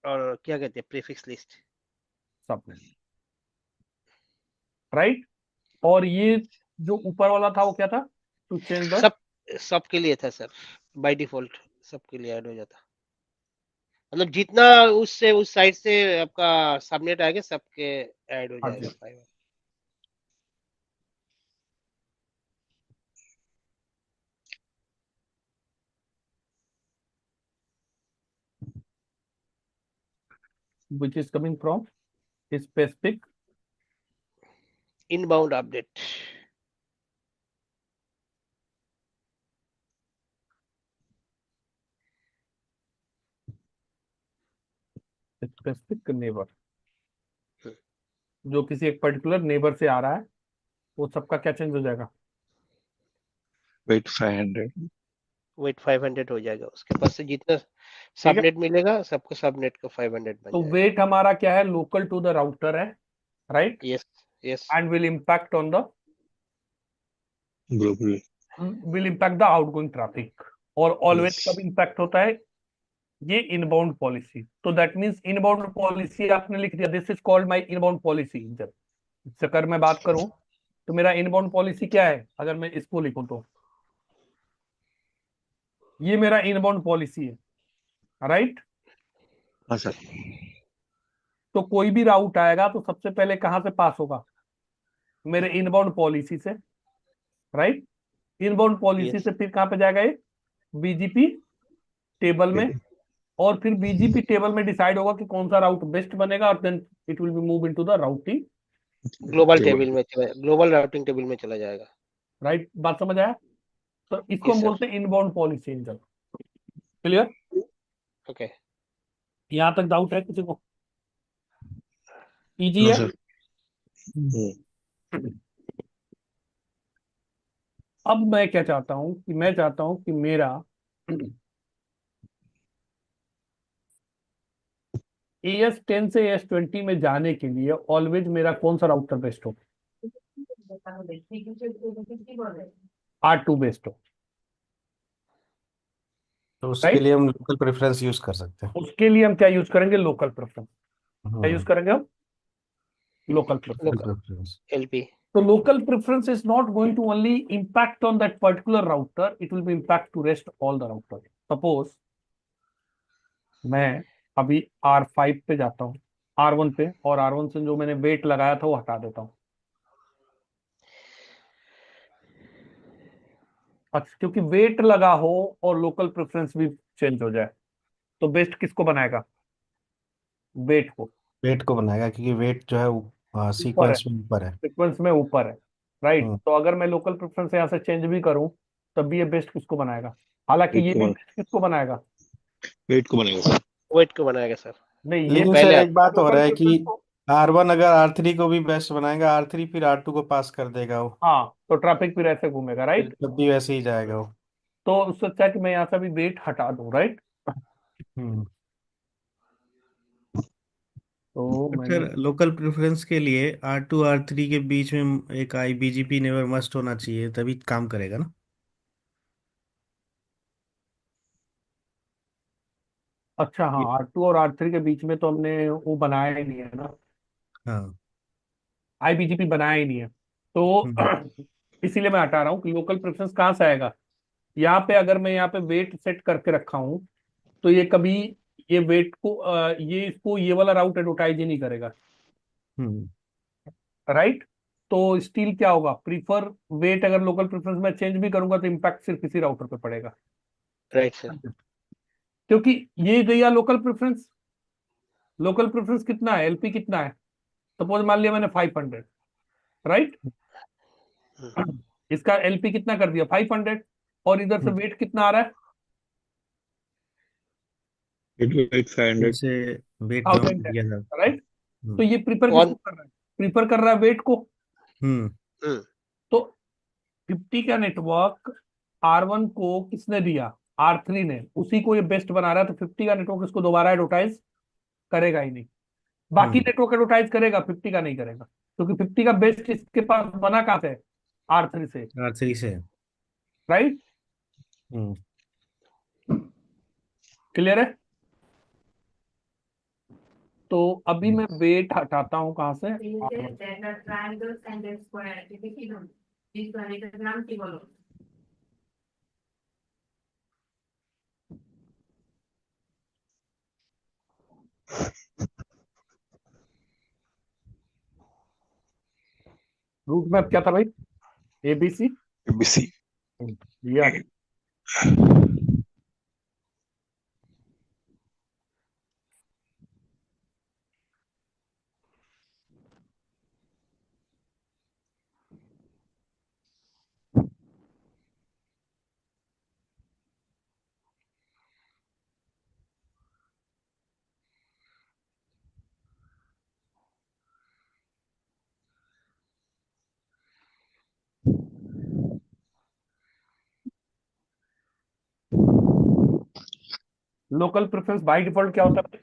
और क्या कहते हैं, प्रीफिक्स लिस्ट। Subnet, right. और ये जो ऊपर वाला था वो क्या था, टू चेंज द सब सबके लिए था सर, बाय डिफॉल्ट सबके लिए ऐड हो जाता। मतलब जितना उससे उस साइड से आपका सबनेट आएगा सबके ऐड हो हाँ जाएगा जी। 5। which is coming from specific Inbound update. Neighbour, जो किसी एक पर्टिकुलर नेबर से आ रहा है, वो सबका क्या चेंज हो जाएगा? Wait 500. वेट 500 हो जाएगा, उसके पास से जितना ठीक है, सबनेट मिलेगा सबको सबनेट का 500 बन तो जाएगा। वेट हमारा क्या है? लोकल टू द राउटर है, right, yes yes and will impact on the Global. Outgoing traffic, और ऑलवेज Yes. कब इम्पैक्ट होता है? ये इनबाउंड पॉलिसी। तो दैट मींस इनबाउंड पॉलिसी आपने लिख दिया, this is called my inbound policy. जब अगर मैं बात करूं तो मेरा इनबाउंड पॉलिसी क्या है, अगर मैं इसको लिखूं तो ये मेरा इनबाउंड पॉलिसी है, राइट। हाँ सर। तो कोई भी राउट आएगा तो सबसे पहले कहां से पास होगा? मेरे इनबाउंड पॉलिसी से, राइट। इनबाउंड पॉलिसी यस से फिर कहां पे जाएगा? ये बीजीपी टेबल में, और फिर बीजीपी टेबल में डिसाइड होगा कि कौन सा राउट बेस्ट बनेगा, और then it will be move into the routing. Global Table. Table में चला, ग्लोबल राउटिंग टेबल में चला जाएगा। राइट, बात समझ आया? तो इसको यस हम सर। बोलते हैं inbound policy engine. Clear? Okay यहां तक डाउट है किसी को? इजी No है? sir. Hmm. अब मैं क्या चाहता हूं कि मैं चाहता हूं कि मेरा AS10 से AS20 में जाने के लिए ऑलवेज मेरा कौन सा राउटर बेस्ट हो? R2 बेस्ट हो, तो उसके राइट। लिए हम लोकल प्रेफरेंस यूज कर सकते हैं। उसके लिए हम क्या यूज करेंगे? Local preference. क्या यूज हम्म, करेंगे हम? Local preference. Local local preference. LP. So local preference is not going to only impact on that particular router, it will be impact to rest all the routers. Suppose मैं अभी R5 पे जाता हूँ, R1 पे, और R1 से जो मैंने वेट लगाया था वो हटा देता हूँ। अच्छा, क्योंकि वेट लगा हो और लोकल प्रेफरेंस भी चेंज हो जाए, तो बेस्ट किसको बनाएगा? वेट को। वेट को बनाएगा क्योंकि वेट जो है ऊपर है, सीक्वेंस में ऊपर है। सीक्वेंस में ऊपर है, राइट। हम्म, तो अगर मैं लोकल प्रेफरेंस यहाँ से चेंज भी करूँ तब भी ये बेस्ट किसको बनाएगा? हालांकि Wait ये को भी बना बेस्ट किसको बनाएगा? wait को बनेगा सर। वेट को बनाएगा सर। नहीं, ये लेकिन सर पहले एक बात हो लोकल रहा है कि प्रेफरेंस को, R1 अगर R3 को भी बेस्ट बनाएगा, R3 फिर R2 को पास कर देगा वो, हाँ, तो ट्रैफिक फिर ऐसे घूमेगा, फिर राइट। तब भी वैसे ही जाएगा वो। तो उससे अच्छा है कि मैं यहाँ से भी वेट हटा दूं, राइट। हम्म। तो बट मैंने, सर लोकल प्रेफरेंस के लिए R2 R3 के बीच में एक IBGP नेबर मस्ट होना चाहिए, तभी काम करेगा ना। अच्छा हाँ, ये- R2 और R3 के बीच में तो हमने वो बनाया ही नहीं है ना, हाँ। IBGP बनाया ही नहीं है, तो हम्म इसीलिए मैं हटा रहा हूँ कि लोकल प्रेफरेंस कहाँ से आएगा। यहाँ पे अगर मैं यहाँ पे वेट सेट करके रखा हूँ तो ये कभी, ये वेट को ये इसको ये वाला राउट एडवर्टाइज ही नहीं करेगा, हम्म राइट। तो स्टिल क्या होगा? प्रीफर वेट, अगर लोकल प्रेफरेंस में चेंज भी करूंगा तो इम्पैक्ट सिर्फ इसी राउटर पे पड़ेगा, राइट सर। क्योंकि ये गया लोकल प्रेफरेंस। लोकल प्रेफरेंस कितना है? एलपी कितना है? सपोज मान लिया मैंने 500, राइट। इसका एलपी कितना कर दिया? 500, और इधर से हम्म। वेट कितना आ रहा है? Wait 500. से वेट डाउन 1000 है, किया था। राइट। तो हम्म ये प्रीफर किसको वन। कर रहा है? प्रीफर कर रहा है वेट को। हम्म तो 50 का नेटवर्क R1 को किसने दिया? R3 ने। उसी को ये बेस्ट बना रहा है, तो 50 का नेटवर्क इसको दोबारा एडवर्टाइज करेगा ही नहीं। बाकी हम्म। नेटवर्क एडवर्टाइज करेगा, 50 का नहीं करेगा, क्योंकि 50 का बेस्ट इसके पास बना कहां से? R3 से, R3 से। राइट। हम्म क्लियर है? तो अभी मैं वेट हटाता हूं कहां से? रूट मैप क्या था भाई? ABC। ABC. या लोकल प्रेफरेंस बाय डिफॉल्ट क्या होता है?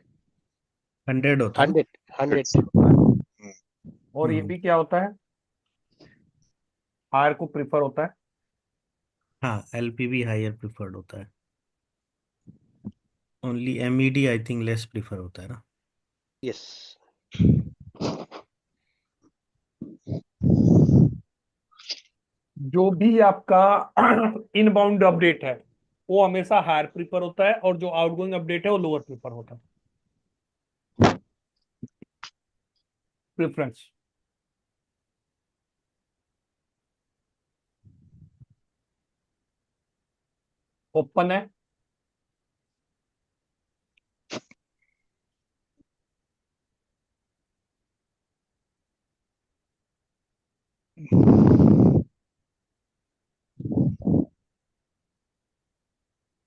100 होता है ना? 100 और ये हम्म। भी क्या होता है? हायर को प्रिफर होता है। हाँ, एलपीबी हायर प्रिफर्ड होता है। Only MED I think less prefer होता है ना? यस। जो भी आपका इनबाउंड अपडेट है वो हमेशा हायर प्रिफर होता है, और जो आउटगोइंग अपडेट है वो लोअर प्रिफर होता है। प्रेफरेंस। ओपन है,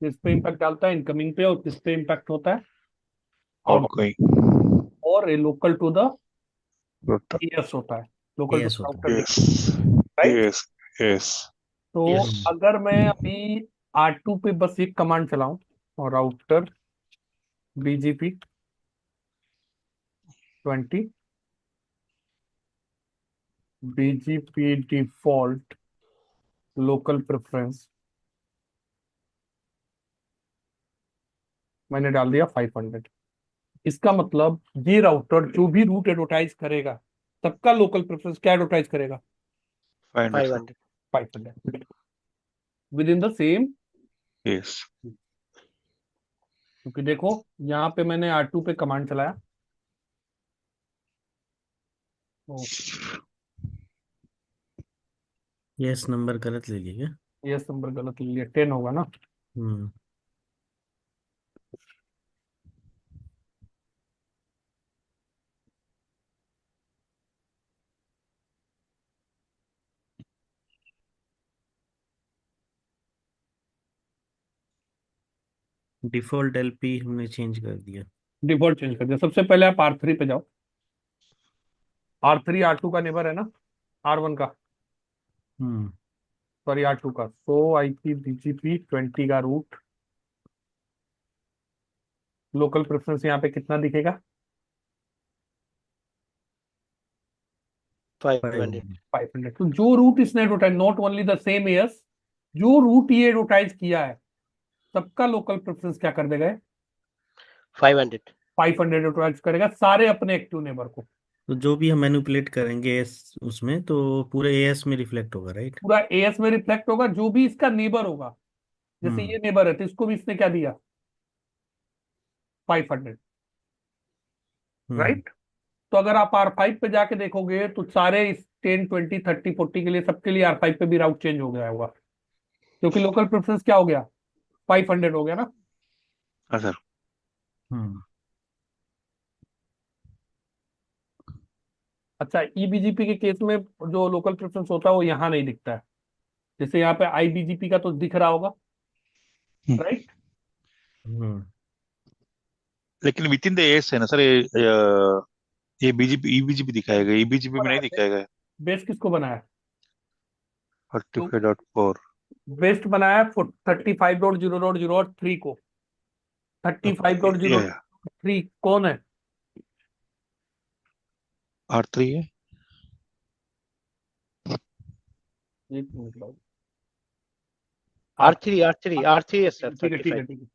किस पे इम्पैक्ट डालता है? इनकमिंग पे। और किस पे इम्पैक्ट होता है? आउट। आउटगोइंग। और लोकल टू द एएस होता है, लोकल टू एएस होता है। Router. Yes right. Yes yes. तो यस। हम्म। अगर मैं अभी R2 पे बस एक कमांड चलाऊं, और router BGP 20 BGP default local preference मैंने डाल दिया 500। इसका मतलब ये राउटर जो भी रूट एडवर्टाइज करेगा सबका लोकल प्रेफरेंस क्या एडवर्टाइज करेगा? 500 sir. 500। 500 with in the same. Yes. क्योंकि देखो यहाँ पे मैंने R2 पे कमांड चलाया, तो यस नंबर गलत ले लिया क्या? ये नंबर गलत ले लिया, 10 होगा ना? हम्म। डिफॉल्ट एलपी हमने चेंज कर दिया। डिफॉल्ट चेंज कर दिया। सबसे पहले आप R3 पे जाओ। R3 R2 का नेबर है ना, R1 का, हम्म। सॉरी R2 का। सो IP BGP 20 का रूट लोकल प्रेफरेंस यहाँ पे कितना दिखेगा? 500। 500। 500। तो जो रूट इसने advertise, not only the same airs, जो रूट ये एडवर्टाइज किया है सबका लोकल प्रेफरेंस क्या कर देगा? 500। 500 एडवर्टाइज करेगा सारे अपने एक्टिव नेबर को। तो जो भी हम मैनिपुलेट करेंगे एस उसमें तो पूरे एएस में रिफ्लेक्ट होगा, राइट? पूरा एएस में रिफ्लेक्ट होगा, जो भी इसका नेबर होगा। जैसे हम्म। ये नेबर है तो इसको भी इसने क्या दिया? 500। हम्म। राइट। तो अगर आप R5 पे जाके देखोगे तो सारे इस 10 20 30 40 के लिए सबके लिए R5 पे भी राउट चेंज हो गया होगा, क्योंकि लोकल प्रेफरेंस क्या हो गया? 500 हो गया ना। हाँ सर। हम्म। अच्छा, EBGP के केस में जो लोकल प्रेफरेंस होता है वो यहाँ नहीं दिखता है। जैसे यहाँ पे IBGP का तो दिख रहा होगा, राइट? हम्म। लेकिन विद इन द एस है ना सर, ये बीजीपी ईबीजीपी दिखाएगा, ईबीजीपी में नहीं दिखाएगा। बेस किसको बनाया? तो 45.4। बेस्ट बनाया 35.0.0.3 को। थर्टी फाइव डॉट ये जीरो थ्री कौन है? R3 है। एक minute low. R3 R3 R3 है सर, ठीक है ठीक है 35। ठीक है।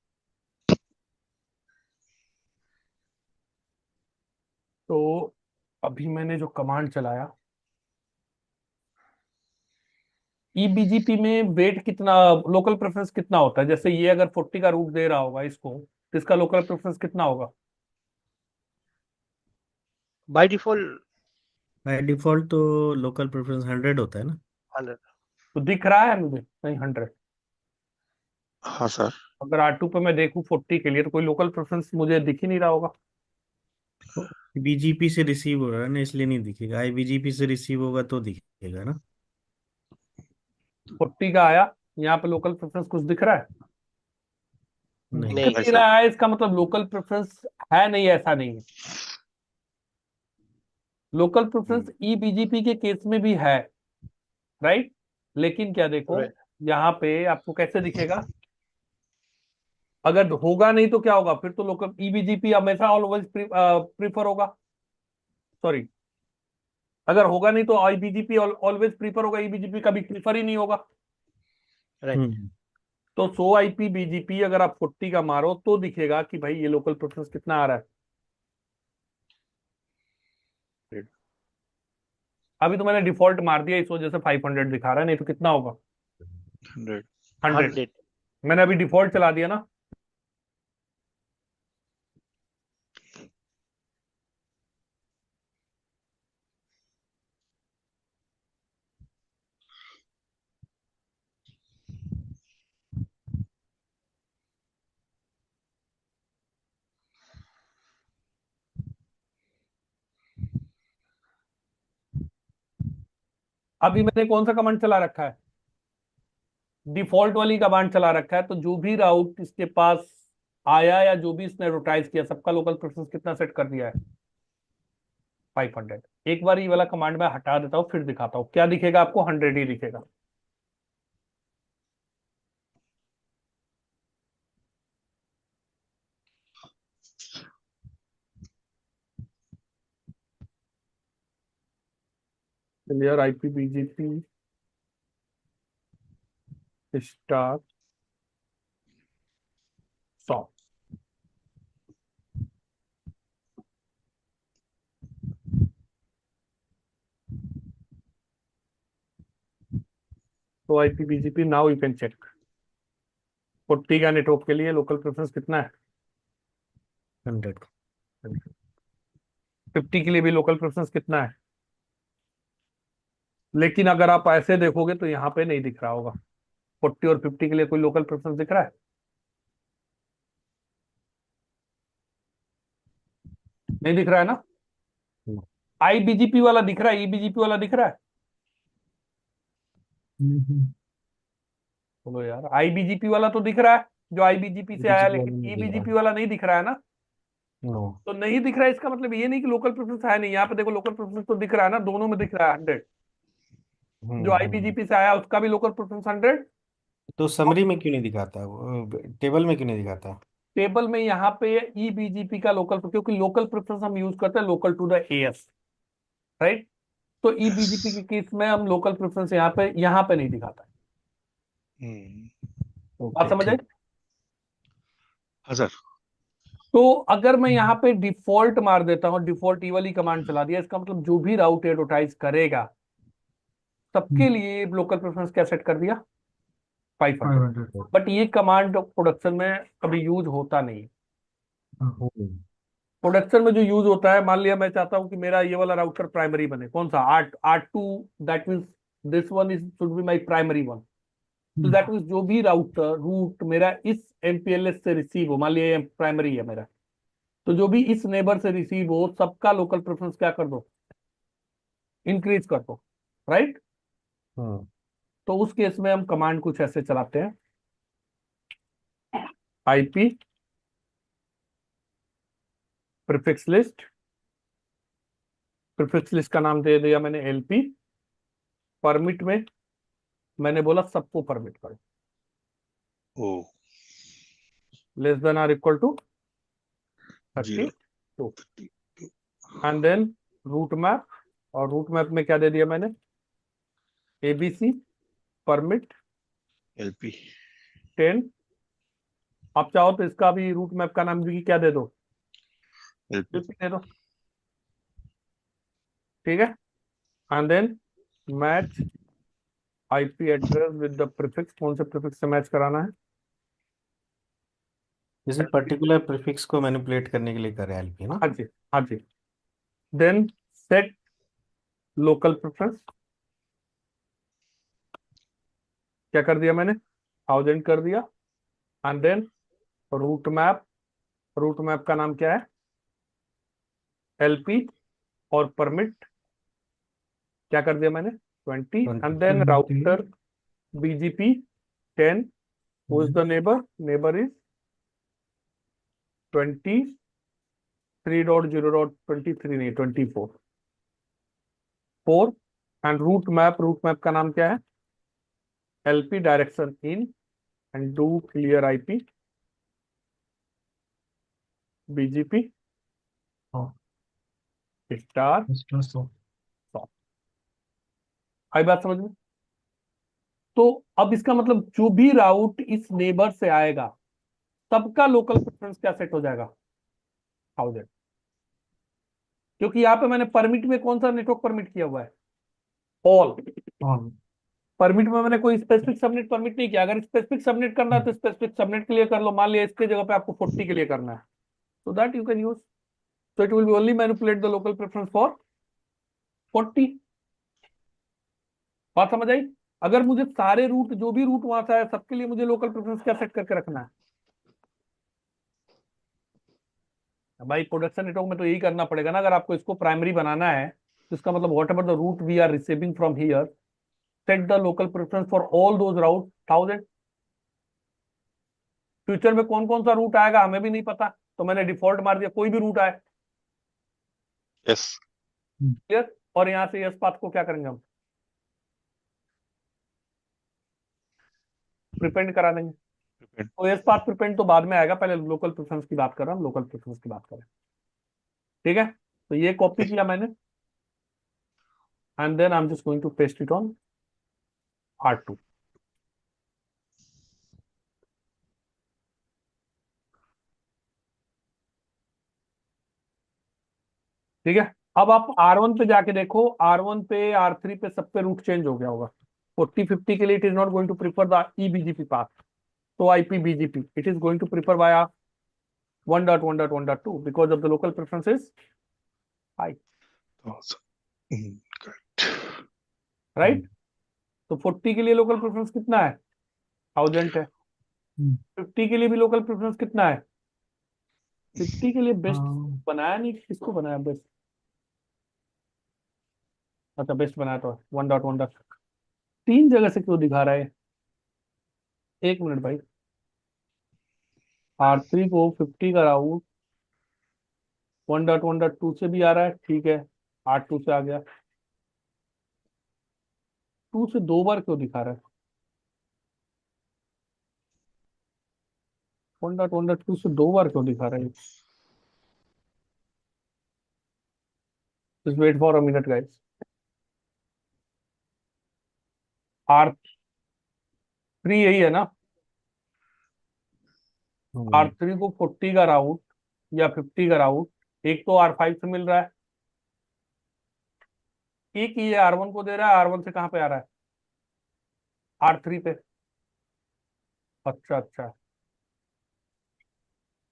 तो अभी मैंने जो कमांड चलाया, EBGP में वेट कितना, लोकल प्रेफरेंस कितना होता है? जैसे ये अगर 40 का रूट दे रहा होगा इसको, तो इसका लोकल प्रेफरेंस कितना होगा? बाय डिफॉल्ट बाय डिफॉल्ट तो लोकल प्रेफरेंस 100 होता है ना? 100। तो दिख रहा है मुझे नहीं 100? हाँ सर। अगर R2 पे मैं देखूं 40 के लिए तो कोई लोकल प्रेफरेंस मुझे दिख ही नहीं रहा होगा। बीजीपी से रिसीव हो रहा है ना, इसलिए नहीं दिखेगा। आईबीजीपी से रिसीव होगा तो दिखेगा ना? 40 का आया, यहाँ पे लोकल प्रेफरेंस कुछ दिख रहा है? नहीं। दिख नहीं। नहीं नहीं सर। रहा है, इसका मतलब लोकल प्रेफरेंस है नहीं, ऐसा नहीं है। लोकल प्रेफरेंस EBGP के केस में भी है, राइट। लेकिन क्या देखो, Right. यहाँ पे आपको कैसे दिखेगा? अगर होगा नहीं तो क्या होगा, फिर तो लोकल ईबीजीपी हमेशा ऑलवेज प्रीफर होगा। सॉरी, अगर होगा नहीं तो आईबीजीपी ऑलवेज प्रीफर होगा, ईबीजीपी कभी प्रीफर ही नहीं होगा। राइट। हम्म। तो 100 आईपी बीजीपी अगर आप 40 का मारो तो दिखेगा कि भाई ये लोकल प्रेफरेंस कितना आ रहा है। अभी तो मैंने डिफॉल्ट मार दिया, इस वजह से 500 दिखा रहा है, नहीं तो कितना होगा, 100। 100। 100। मैंने अभी डिफॉल्ट चला दिया ना। अभी मैंने कौन सा कमांड चला रखा है, डिफॉल्ट वाली कमांड चला रखा है। तो जो भी राउट इसके पास आया या जो भी इसने रोटाइज किया, सबका लोकल प्रेफरेंस कितना सेट कर दिया है, 500। एक बार ये वाला कमांड मैं हटा देता हूँ, फिर दिखाता हूँ क्या दिखेगा आपको, 100 ही दिखेगा। Clear IP BGP star 100। तो IP BGP now you can check 40 का नेटवर्क के लिए लोकल प्रेफरेंस कितना है, 100। 50 के लिए भी लोकल प्रेफरेंस कितना है। लेकिन अगर आप ऐसे देखोगे तो यहाँ पे नहीं दिख रहा होगा, 40 और 50 के लिए कोई लोकल प्रेफरेंस दिख रहा है, नहीं दिख रहा है ना। आईबीजीपी वाला दिख रहा है, ईबीजीपी वाला दिख रहा है। बोलो यार, आईबीजीपी वाला तो दिख रहा है जो आईबीजीपी से आया, बीजेपी वाला लेकिन नहीं दिख ईबीजीपी रहा। वाला नहीं दिख रहा है ना। नो। तो नहीं दिख रहा है, इसका मतलब ये नहीं कि लोकल प्रेफरेंस है नहीं। यहाँ पे देखो लोकल प्रेफरेंस तो दिख रहा है ना, दोनों में दिख रहा है 100। जो हम्म। आईबीजीपी से आया उसका भी लोकल प्रेफरेंस 100। तो समरी में क्यों नहीं दिखाता, वो टेबल में क्यों नहीं दिखाता? टेबल में यहाँ पे ईबीजीपी का लोकल, क्योंकि लोकल प्रेफरेंस हम यूज करते हैं local to the AS, right. तो ईबीजीपी के केस में हम लोकल प्रेफरेंस यहाँ पे नहीं दिखाता है। बात ओके, समझ आई। ठीक। हाँ सर। तो अगर मैं यहाँ पे डिफॉल्ट मार देता हूँ, डिफॉल्ट ई वाली कमांड चला दिया, इसका मतलब जो भी राउट एडवर्टाइज करेगा सबके लिए लोकल प्रेफरेंस क्या सेट कर दिया, 500। 500। बट ये कमांड प्रोडक्शन में कभी यूज होता नहीं है। हम्म। प्रोडक्शन में जो यूज होता है, मान लिया मैं चाहता हूं कि मेरा ये वाला राउटर प्राइमरी बने, कौन सा, R2, that means this one is should be my primary one. तो दैट मीन्स जो भी राउटर रूट मेरा इस एमपीएलएस से रिसीव हो, मान लिया ये प्राइमरी है मेरा, तो जो भी इस नेबर से रिसीव हो सबका लोकल प्रेफरेंस क्या कर दो, इंक्रीज कर दो, राइट। हम्म। तो उस केस में हम कमांड कुछ ऐसे चलाते हैं, IP prefix list, prefix list का नाम दे दिया मैंने एलपी। परमिट में मैंने बोला सबको परमिट करो, ओ less than or equal to 0। 32। And then route map, और रूट मैप में क्या दे दिया मैंने, एबीसी परमिट एलपी 10। आप चाहो तो इसका भी रूट मैप का नाम भी क्या दे दो, एलपी दे दो, ठीक है। And then match IP address with the prefix, कौन से प्रीफिक्स से मैच कराना है, किसी पर्टिकुलर प्रीफिक्स को मैनिपुलेट करने के लिए करे एलपी ना? हाँ जी, हाँ जी। देन सेट लोकल प्रेफरेंस, क्या कर दिया मैंने, 1000 कर दिया। And then route map, route map का नाम क्या है, एलपी, और परमिट क्या कर दिया मैंने, 20। 20। And then router BGP 10, who is the neighbour, neighbour is 23.0.23 नहीं 24 4। And route map, route map का नाम क्या है, LP direction in, and do clear IP BGP हाँ स्टार स्टार 100। 100। आई बात समझ में? तो अब इसका मतलब जो भी राउट इस नेबर से आएगा सबका लोकल प्रेफरेंस क्या सेट हो जाएगा? 1000। क्योंकि यहाँ पे मैंने परमिट में कौन सा नेटवर्क परमिट किया हुआ है? ऑल। हाँ परमिट में मैंने कोई स्पेसिफिक सबनेट परमिट नहीं किया। अगर स्पेसिफिक सबनेट करना है तो स्पेसिफिक सबनेट के लिए कर लो। मान लिया इसके जगह पे आपको 40 के लिए करना है, तो that you can use. So it will be only manipulate the local preference for 40। बात समझ आई? अगर मुझे सारे रूट, जो भी रूट वहां से आए सबके लिए मुझे लोकल प्रेफरेंस क्या सेट करके रखना है? भाई प्रोडक्शन नेटवर्क में तो यही करना पड़ेगा ना। अगर आपको इसको प्राइमरी बनाना है तो इसका मतलब whatever the route we are receiving from here, set the local preference for all those route 1000। Future में कौन कौन सा रूट आएगा हमें भी नहीं पता, तो मैंने डिफॉल्ट मार दिया कोई भी रूट आए। यस। क्लियर? और यहाँ से यस पाथ को क्या करेंगे हम? प्रिपेंड करा देंगे। तो यस पाथ प्रिपेंड तो बाद में आएगा, पहले लोकल प्रेफरेंस की बात कर रहा हूँ, लोकल प्रेफरेंस की बात करें। ठीक है, तो ये कॉपी किया मैंने and then I am just going to paste it on R2। ठीक है, अब आप R1 पे जाके देखो। R1 पे, R3 पे, सब पे रूट चेंज हो गया होगा। 40-50 के लिए it is not going to prefer the eBGP path, तो IP-BGP it is going to prefer via 1.1.1.2 because of the local preferences high. Right? तो 40 के लिए लोकल प्रेफरेंस कितना है? 1000 है। 50 के लिए भी लोकल प्रेफरेंस कितना है? 50 के लिए बेस्ट बनाया नहीं, किसको बनाया बेस्ट? अच्छा बेस्ट बनाया तो 1.1. 3 जगह से क्यों दिखा रहा है? एक मिनट भाई। R3 को 50 का राउट 1.1.2 से भी आ रहा है, ठीक है। R2 से आ गया, 2 से 2 बार क्यों दिखा रहा है? 1.1.2 से 2 बार क्यों दिखा रहा है? Just wait for a minute guys. R3 यही है ना? R3 को 40 का राउट या 50 का राउट एक तो R5 से मिल रहा है, एक ये R1 को दे रहा है। R1 से कहाँ पे आ रहा है? R3 पे। अच्छा अच्छा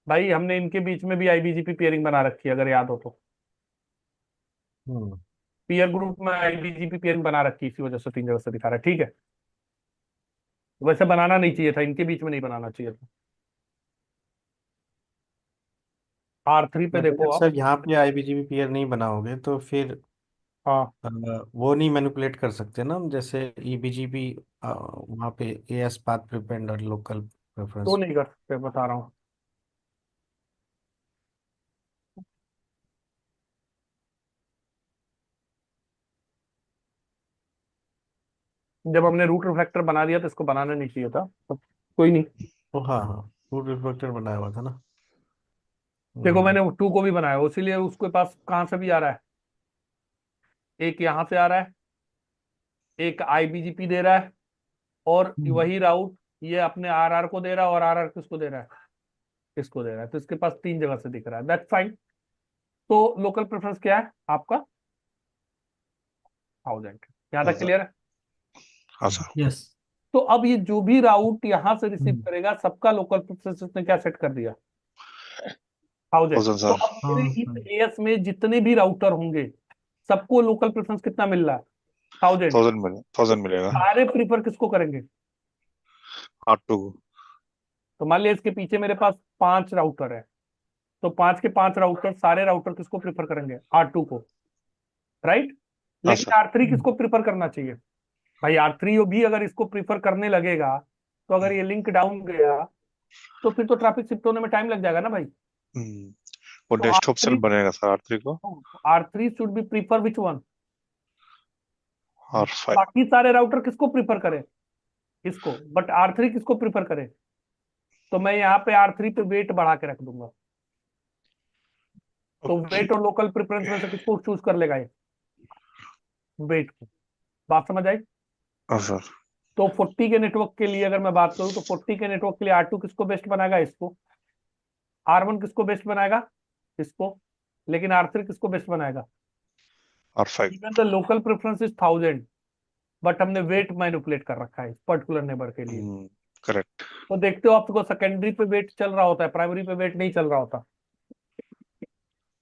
भाई, हमने इनके बीच में भी IBGP पेयरिंग बना रखी है, अगर याद हो तो। पीयर ग्रुप में IBGP पेयरिंग बना रखी है, इसी वजह से 3 जगह से दिखा रहा है। ठीक है, वैसे बनाना नहीं चाहिए था, इनके बीच में नहीं बनाना चाहिए था। R3 पे बट अगर देखो आप। सर यहाँ पे आईबीजीपी पीयर नहीं बनाओगे तो फिर हाँ, वो नहीं मैनिपुलेट कर सकते ना हम, जैसे ईबीजीपी वहाँ पे एएस पाथ प्रिपेंड और लोकल तो प्रेफरेंस। नहीं कर सकते, बता रहा हूँ। जब हमने रूट रिफ्लेक्टर बना दिया तो इसको बनाना नहीं चाहिए था, तो कोई नहीं। ओ हाँ हाँ, फूड रिफ्लेक्टर बनाया हुआ था ना। देखो हम्म मैंने 2 को भी बनाया, इसीलिए उसके पास कहाँ से भी आ रहा है? एक यहाँ से आ रहा है, एक IBGP दे रहा है, और वही राउट ये अपने RR को दे रहा है, और RR किसको दे रहा है? इसको दे रहा है। तो इसके पास 3 जगह से दिख रहा है, दैट्स फाइन। तो लोकल प्रेफरेंस क्या है आपका? 1000। यहाँ तक क्लियर है? हाँ सर। यस। तो अब ये जो भी राउट यहाँ से रिसीव करेगा सबका लोकल प्रेफरेंस ने क्या सेट कर दिया? 1000। थाउजेंड तो सर। अब मेरे इस एएस में जितने भी राउटर होंगे सबको लोकल प्रेफरेंस कितना मिल रहा है? 1000। 1000 मिलेगा। सारे प्रीफर किसको करेंगे? R2 को। तो मान लिया इसके पीछे मेरे पास 5 राउटर है, तो 5 के 5 राउटर, सारे राउटर किसको प्रीफर करेंगे? R2 को, राइट? हाँ लेकिन सर। R3 किसको प्रीफर करना चाहिए? भाई R3 भी अगर इसको प्रीफर करने लगेगा तो अगर ये लिंक डाउन गया तो फिर तो ट्रैफिक शिफ्ट होने में टाइम लग जाएगा ना भाई। हम्म, वो तो डेस्कटॉप सेल R3, बनेगा सर R3 को। R3 should be prefer which one? R5। बाकी सारे राउटर किसको प्रीफर करें? इसको, बट R3 किसको प्रीफर करे? तो मैं यहाँ पे R3 पे वेट बढ़ा के रख दूंगा। तो वेट और लोकल प्रेफरेंस में से किसको चूज कर लेगा ये? वेट को। बात समझ आई? हाँ सर। तो 40 के नेटवर्क के लिए अगर मैं बात करूं तो 40 के नेटवर्क के लिए R2 किसको बेस्ट बनाएगा? इसको। R1 किसको बेस्ट बनाएगा? इसको। लेकिन R3 किसको बेस्ट बनाएगा? R5। Even the local preference is 1000, but हमने वेट मैनिपुलेट कर रखा है इस पर्टिकुलर नेबर के लिए। करेक्ट। तो देखते हो आपको सेकेंडरी पे वेट चल रहा होता है, प्राइमरी पे वेट नहीं चल रहा होता।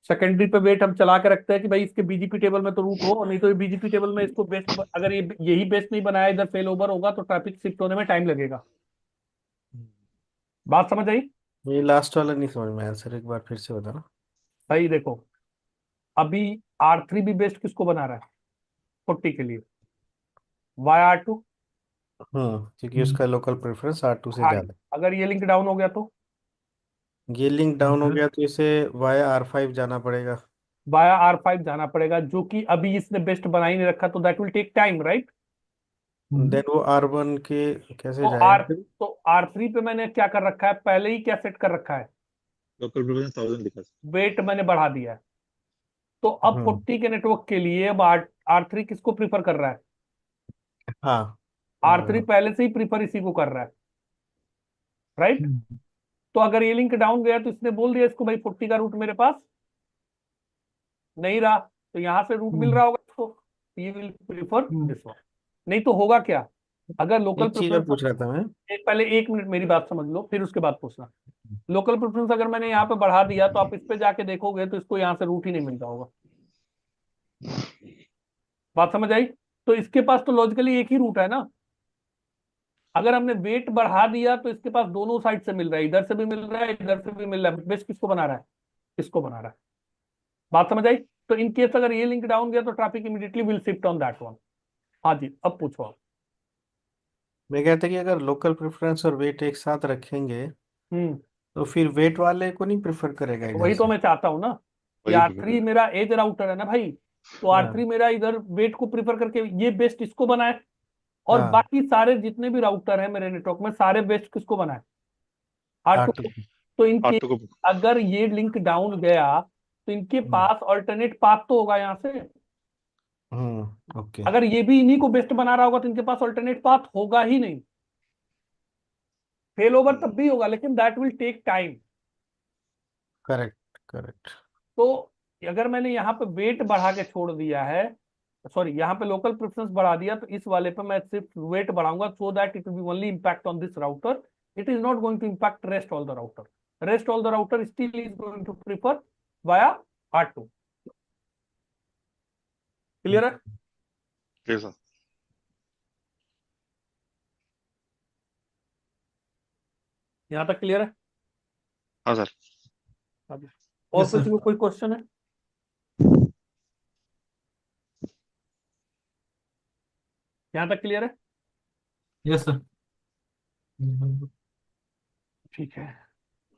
सेकेंडरी पे वेट हम चला के रखते हैं कि भाई इसके बीजीपी टेबल में तो रूट हो, नहीं तो ये बीजीपी टेबल में इसको बेस्ट, अगर ये यही बेस्ट नहीं बनाया, इधर फेल ओवर होगा तो ट्रैफिक शिफ्ट होने में टाइम लगेगा। बात समझ आई? ये लास्ट वाला नहीं समझ में आया सर, एक बार फिर से बताना। भाई देखो, अभी R3 भी बेस्ट किसको बना रहा है? 40 के लिए। Y R2। क्योंकि उसका लोकल प्रेफरेंस R2 से हाँ, ज्यादा अगर ये लिंक डाउन हो गया तो है। ये लिंक डाउन हो गया तो इसे वाया R5 जाना पड़ेगा। वाया R5 जाना पड़ेगा, जो कि अभी इसने बेस्ट बना ही नहीं रखा, तो that will take time, right? Then वो R1 के कैसे तो जाएगा आर फिर? तो R3 पे मैंने क्या कर रखा है, पहले ही क्या सेट कर रखा है? लोकल प्रेफरेंस 1000 लिखा सर। वेट मैंने बढ़ा दिया है। तो अब हम्म 40 के नेटवर्क के लिए अब R3 किसको प्रीफर कर रहा है? हाँ। R3 पहले से ही प्रीफर इसी को कर रहा है, राइट? तो अगर ये लिंक डाउन गया तो इसने बोल दिया इसको, भाई 40 का रूट मेरे पास नहीं रहा, तो यहां से रूट मिल रहा होगा इसको, ये विल प्रीफर दिस वन। नहीं तो होगा क्या, अगर लोकल एक चीज और प्रेफरेंस, पूछ रहा था मैं। पहले 1 मिनट मेरी बात समझ लो फिर उसके बाद पूछना। लोकल प्रेफरेंस अगर मैंने यहाँ पे बढ़ा दिया तो आप इस पे जाके देखोगे तो इसको यहाँ से रूट ही नहीं मिलता होगा। बात समझ आई? तो इसके पास तो लॉजिकली एक ही रूट है ना। अगर हमने वेट बढ़ा दिया तो इसके पास दोनों साइड से मिल रहा है, इधर से भी मिल रहा है, इधर से भी मिल रहा है, बेस्ट किसको बना रहा है? इसको बना रहा है। बात समझ आई? तो इन केस अगर ये लिंक डाउन गया तो traffic immediately will shift on that one. हाँ जी, अब पूछो आप। मैं कहता कि अगर लोकल प्रेफरेंस और वेट एक साथ रखेंगे हम्म। तो फिर वेट वाले को नहीं प्रेफर करेगा तो इधर वही तो से। मैं चाहता हूँ ना कि वही R3 मेरा एज राउटर है ना भाई, तो हाँ R3 मेरा इधर वेट को प्रीफर करके ये बेस्ट इसको बनाए, और हाँ। बाकी सारे जितने भी राउटर हैं मेरे नेटवर्क में सारे बेस्ट किसको बनाए? R2 R2। को। तो इनके R2 को। अगर ये लिंक डाउन गया तो इनके पास ऑल्टरनेट पाथ तो होगा यहाँ से। ओके। अगर ये भी इन्हीं को बेस्ट बना रहा होगा तो इनके पास ऑल्टरनेट पाथ होगा ही नहीं। फेल ओवर तब भी होगा, लेकिन that will take time. Correct correct. तो अगर मैंने यहाँ पे वेट बढ़ा के छोड़ दिया है, सॉरी यहाँ पे लोकल प्रेफरेंस बढ़ा दिया, तो इस वाले पे मैं सिर्फ वेट बढ़ाऊंगा, so that it will be only impact on this router, it is not going to impact rest all the router, rest all the router still is going to prefer via R2। Clear है? Sir. यहाँ तक clear है? हाँ sir. और yes किसी sir. को कोई question है? यहाँ तक क्लियर है? Yes sir. ठीक है।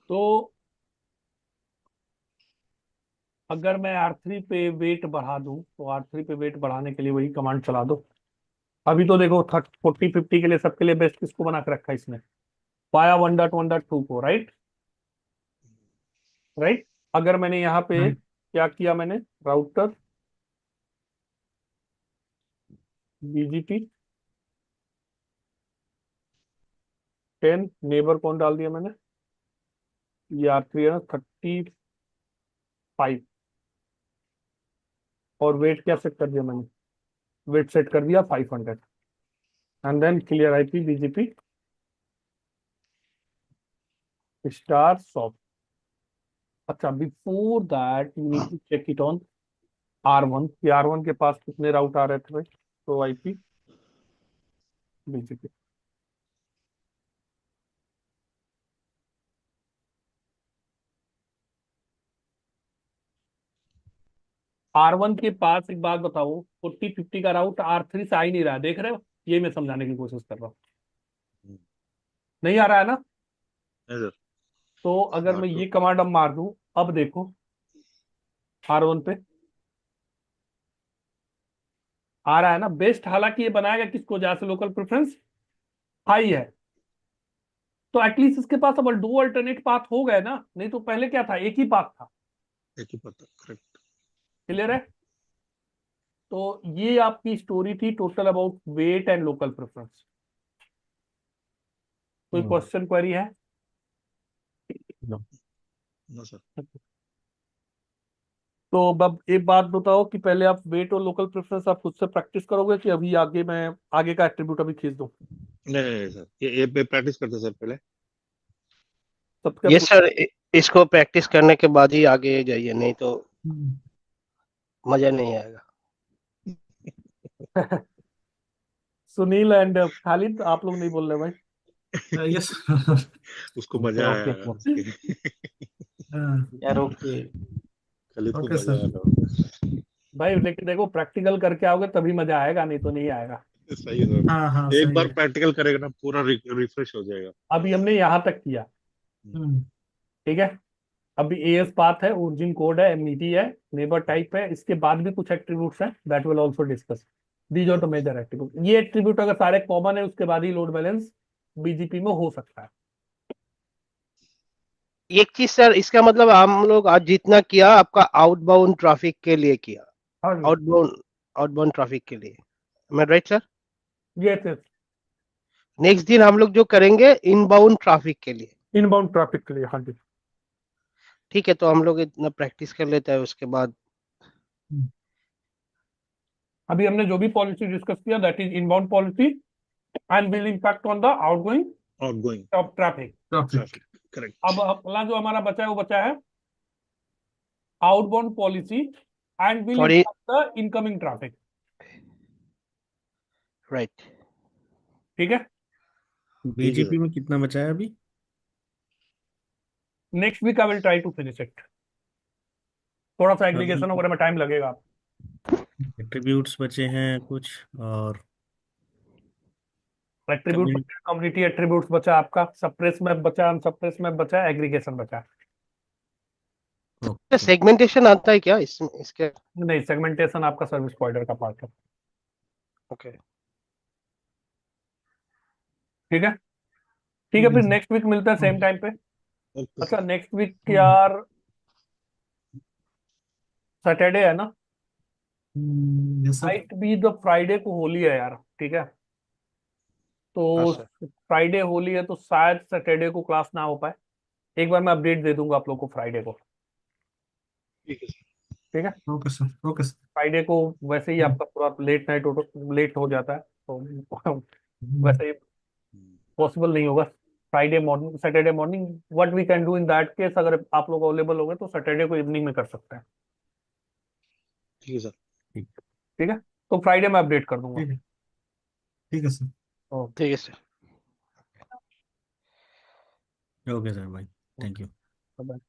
तो अगर मैं R3 पे वेट बढ़ा दूं तो R3 पे वेट बढ़ाने के लिए वही कमांड चला दो। अभी तो देखो 40-50 के लिए सबके लिए बेस्ट किसको बना के रखा है इसने? पाया 1.1.2 को, राइट? राइट। अगर मैंने यहाँ पे क्या किया, मैंने राउटर BGP 10 नेबर कौन डाल दिया मैंने? ये R3 है ना, 35, और वेट क्या सेट कर दिया मैंने? वेट सेट कर दिया 500, and then clear IP BGP star soft. अच्छा, before that you need to check it on R1 कि R1 के पास कितने राउट आ रहे थे भाई, तो IP BGP। R1 के पास एक बात बताओ, 40-50 का राउट R3 से आ ही नहीं रहा है, देख रहे हो? ये मैं समझाने की कोशिश कर रहा हूँ। नहीं आ रहा है ना? नहीं सर। तो अगर मैं ये कमांड अब मार दूं, अब देखो R1 पे आ रहा है ना बेस्ट। हालांकि ये बनाएगा किसको, जहां से लोकल प्रेफरेंस हाई है। तो एटलीस्ट इसके पास अब दो अल्टरनेट पाथ हो गए ना, नहीं तो पहले क्या था, एक ही पाथ था। एक ही पता, करेक्ट। क्लियर है? तो ये आपकी स्टोरी थी total about weight and local preference. कोई क्वेश्चन क्वेरी है? No sir. तो अब एक बात बताओ कि पहले आप वेट और लोकल प्रेफरेंस आप खुद से प्रैक्टिस करोगे कि अभी आगे मैं आगे का एट्रीब्यूट अभी खींच दूं? नहीं नहीं नहीं सर, ये प्रैक्टिस करते सर पहले। सबका यस सर, इसको प्रैक्टिस करने के बाद ही आगे जाइए, नहीं तो मजा नहीं आएगा। सुनील एंड खालिद, आप लोग नहीं बोल रहे भाई? यस उसको मजा ओके आया उसके। यार ओके। खलीद को ओके मजा सर। आया। भाई लेकिन देखो, प्रैक्टिकल करके आओगे तभी मजा आएगा, नहीं तो नहीं आएगा। सही है सर, हाँ हाँ एक सही बार है। प्रैक्टिकल करेगा ना पूरा रिफ्रेश हो जाएगा। अभी हमने यहाँ तक किया, हम्म, ठीक है? अभी एएस पाथ है, ओरिजिन कोड है, एमईटी है, नेबर टाइप है, इसके बाद भी कुछ एट्रीब्यूट्स हैं that will also discuss. These are the major attribute. ये एट्रीब्यूट अगर सारे कॉमन है उसके बाद ही लोड बैलेंस बीजीपी में हो सकता है। एक चीज सर, इसका मतलब हम लोग आज जितना किया आपका आउटबाउंड ट्रैफिक के लिए किया, हाँ जी, आउटबाउंड ट्रैफिक के लिए, मैं right sir? Yes yes, next दिन हम लोग जो करेंगे इनबाउंड ट्रैफिक के लिए। इनबाउंड ट्रैफिक के लिए, हाँ जी। ठीक है, तो हम लोग इतना प्रैक्टिस कर लेते हैं, उसके बाद अभी हमने जो भी पॉलिसी डिस्कस किया that is inbound policy and will impact on the outgoing outgoing of traffic. Traffic. Traffic, correct. अब अगला जो हमारा बचा है वो बचा है outbound policy and will for it, impact the incoming traffic. Right. ठीक है? बीजीपी में कितना बचा है अभी? Next week I will try to finish it. थोड़ा सा एग्रीगेशन अभी वगैरह में टाइम लगेगा। एट्रीब्यूट्स बचे हैं कुछ, और एट्रीब्यूट कम्युनिटी। बचा, कम्युनिटी एट्रीब्यूट्स बचा आपका, सप्रेस मैप बचा, अनसप्रेस मैप बचा, एग्रीगेशन बचा। ओके। सेगमेंटेशन आता है क्या इसमें, इसके? नहीं, सेगमेंटेशन आपका सर्विस प्रोवाइडर का पार्ट है। ओके। ठीक है? ठीक है, फिर नेक्स्ट वीक मिलते हैं सेम टाइम पे। ओके अच्छा, सर। नेक्स्ट वीक यार सैटरडे है ना? Yes sir. Might be the Friday को होली है यार, ठीक है? हाँ तो सर। फ्राइडे होली है तो शायद सैटरडे को क्लास ना हो पाए। एक बार मैं अपडेट दे दूंगा आप लोग को फ्राइडे को। ठीक है सर। ठीक है? Okay sir. Okay sir. Friday को वैसे ही आपका पूरा लेट हो जाता है, तो वैसे ही पॉसिबल नहीं होगा Friday morning, Saturday morning. What we can do in that case, अगर आप लोग अवेलेबल हो गए तो सैटरडे को इवनिंग में कर सकते हैं। ठीक है सर। ठीक है? तो फ्राइडे में अपडेट कर दूंगा। ठीक है। ठीक है सर। ओके। ठीक है सर। ओके सर भाई, थैंक यू। बाय।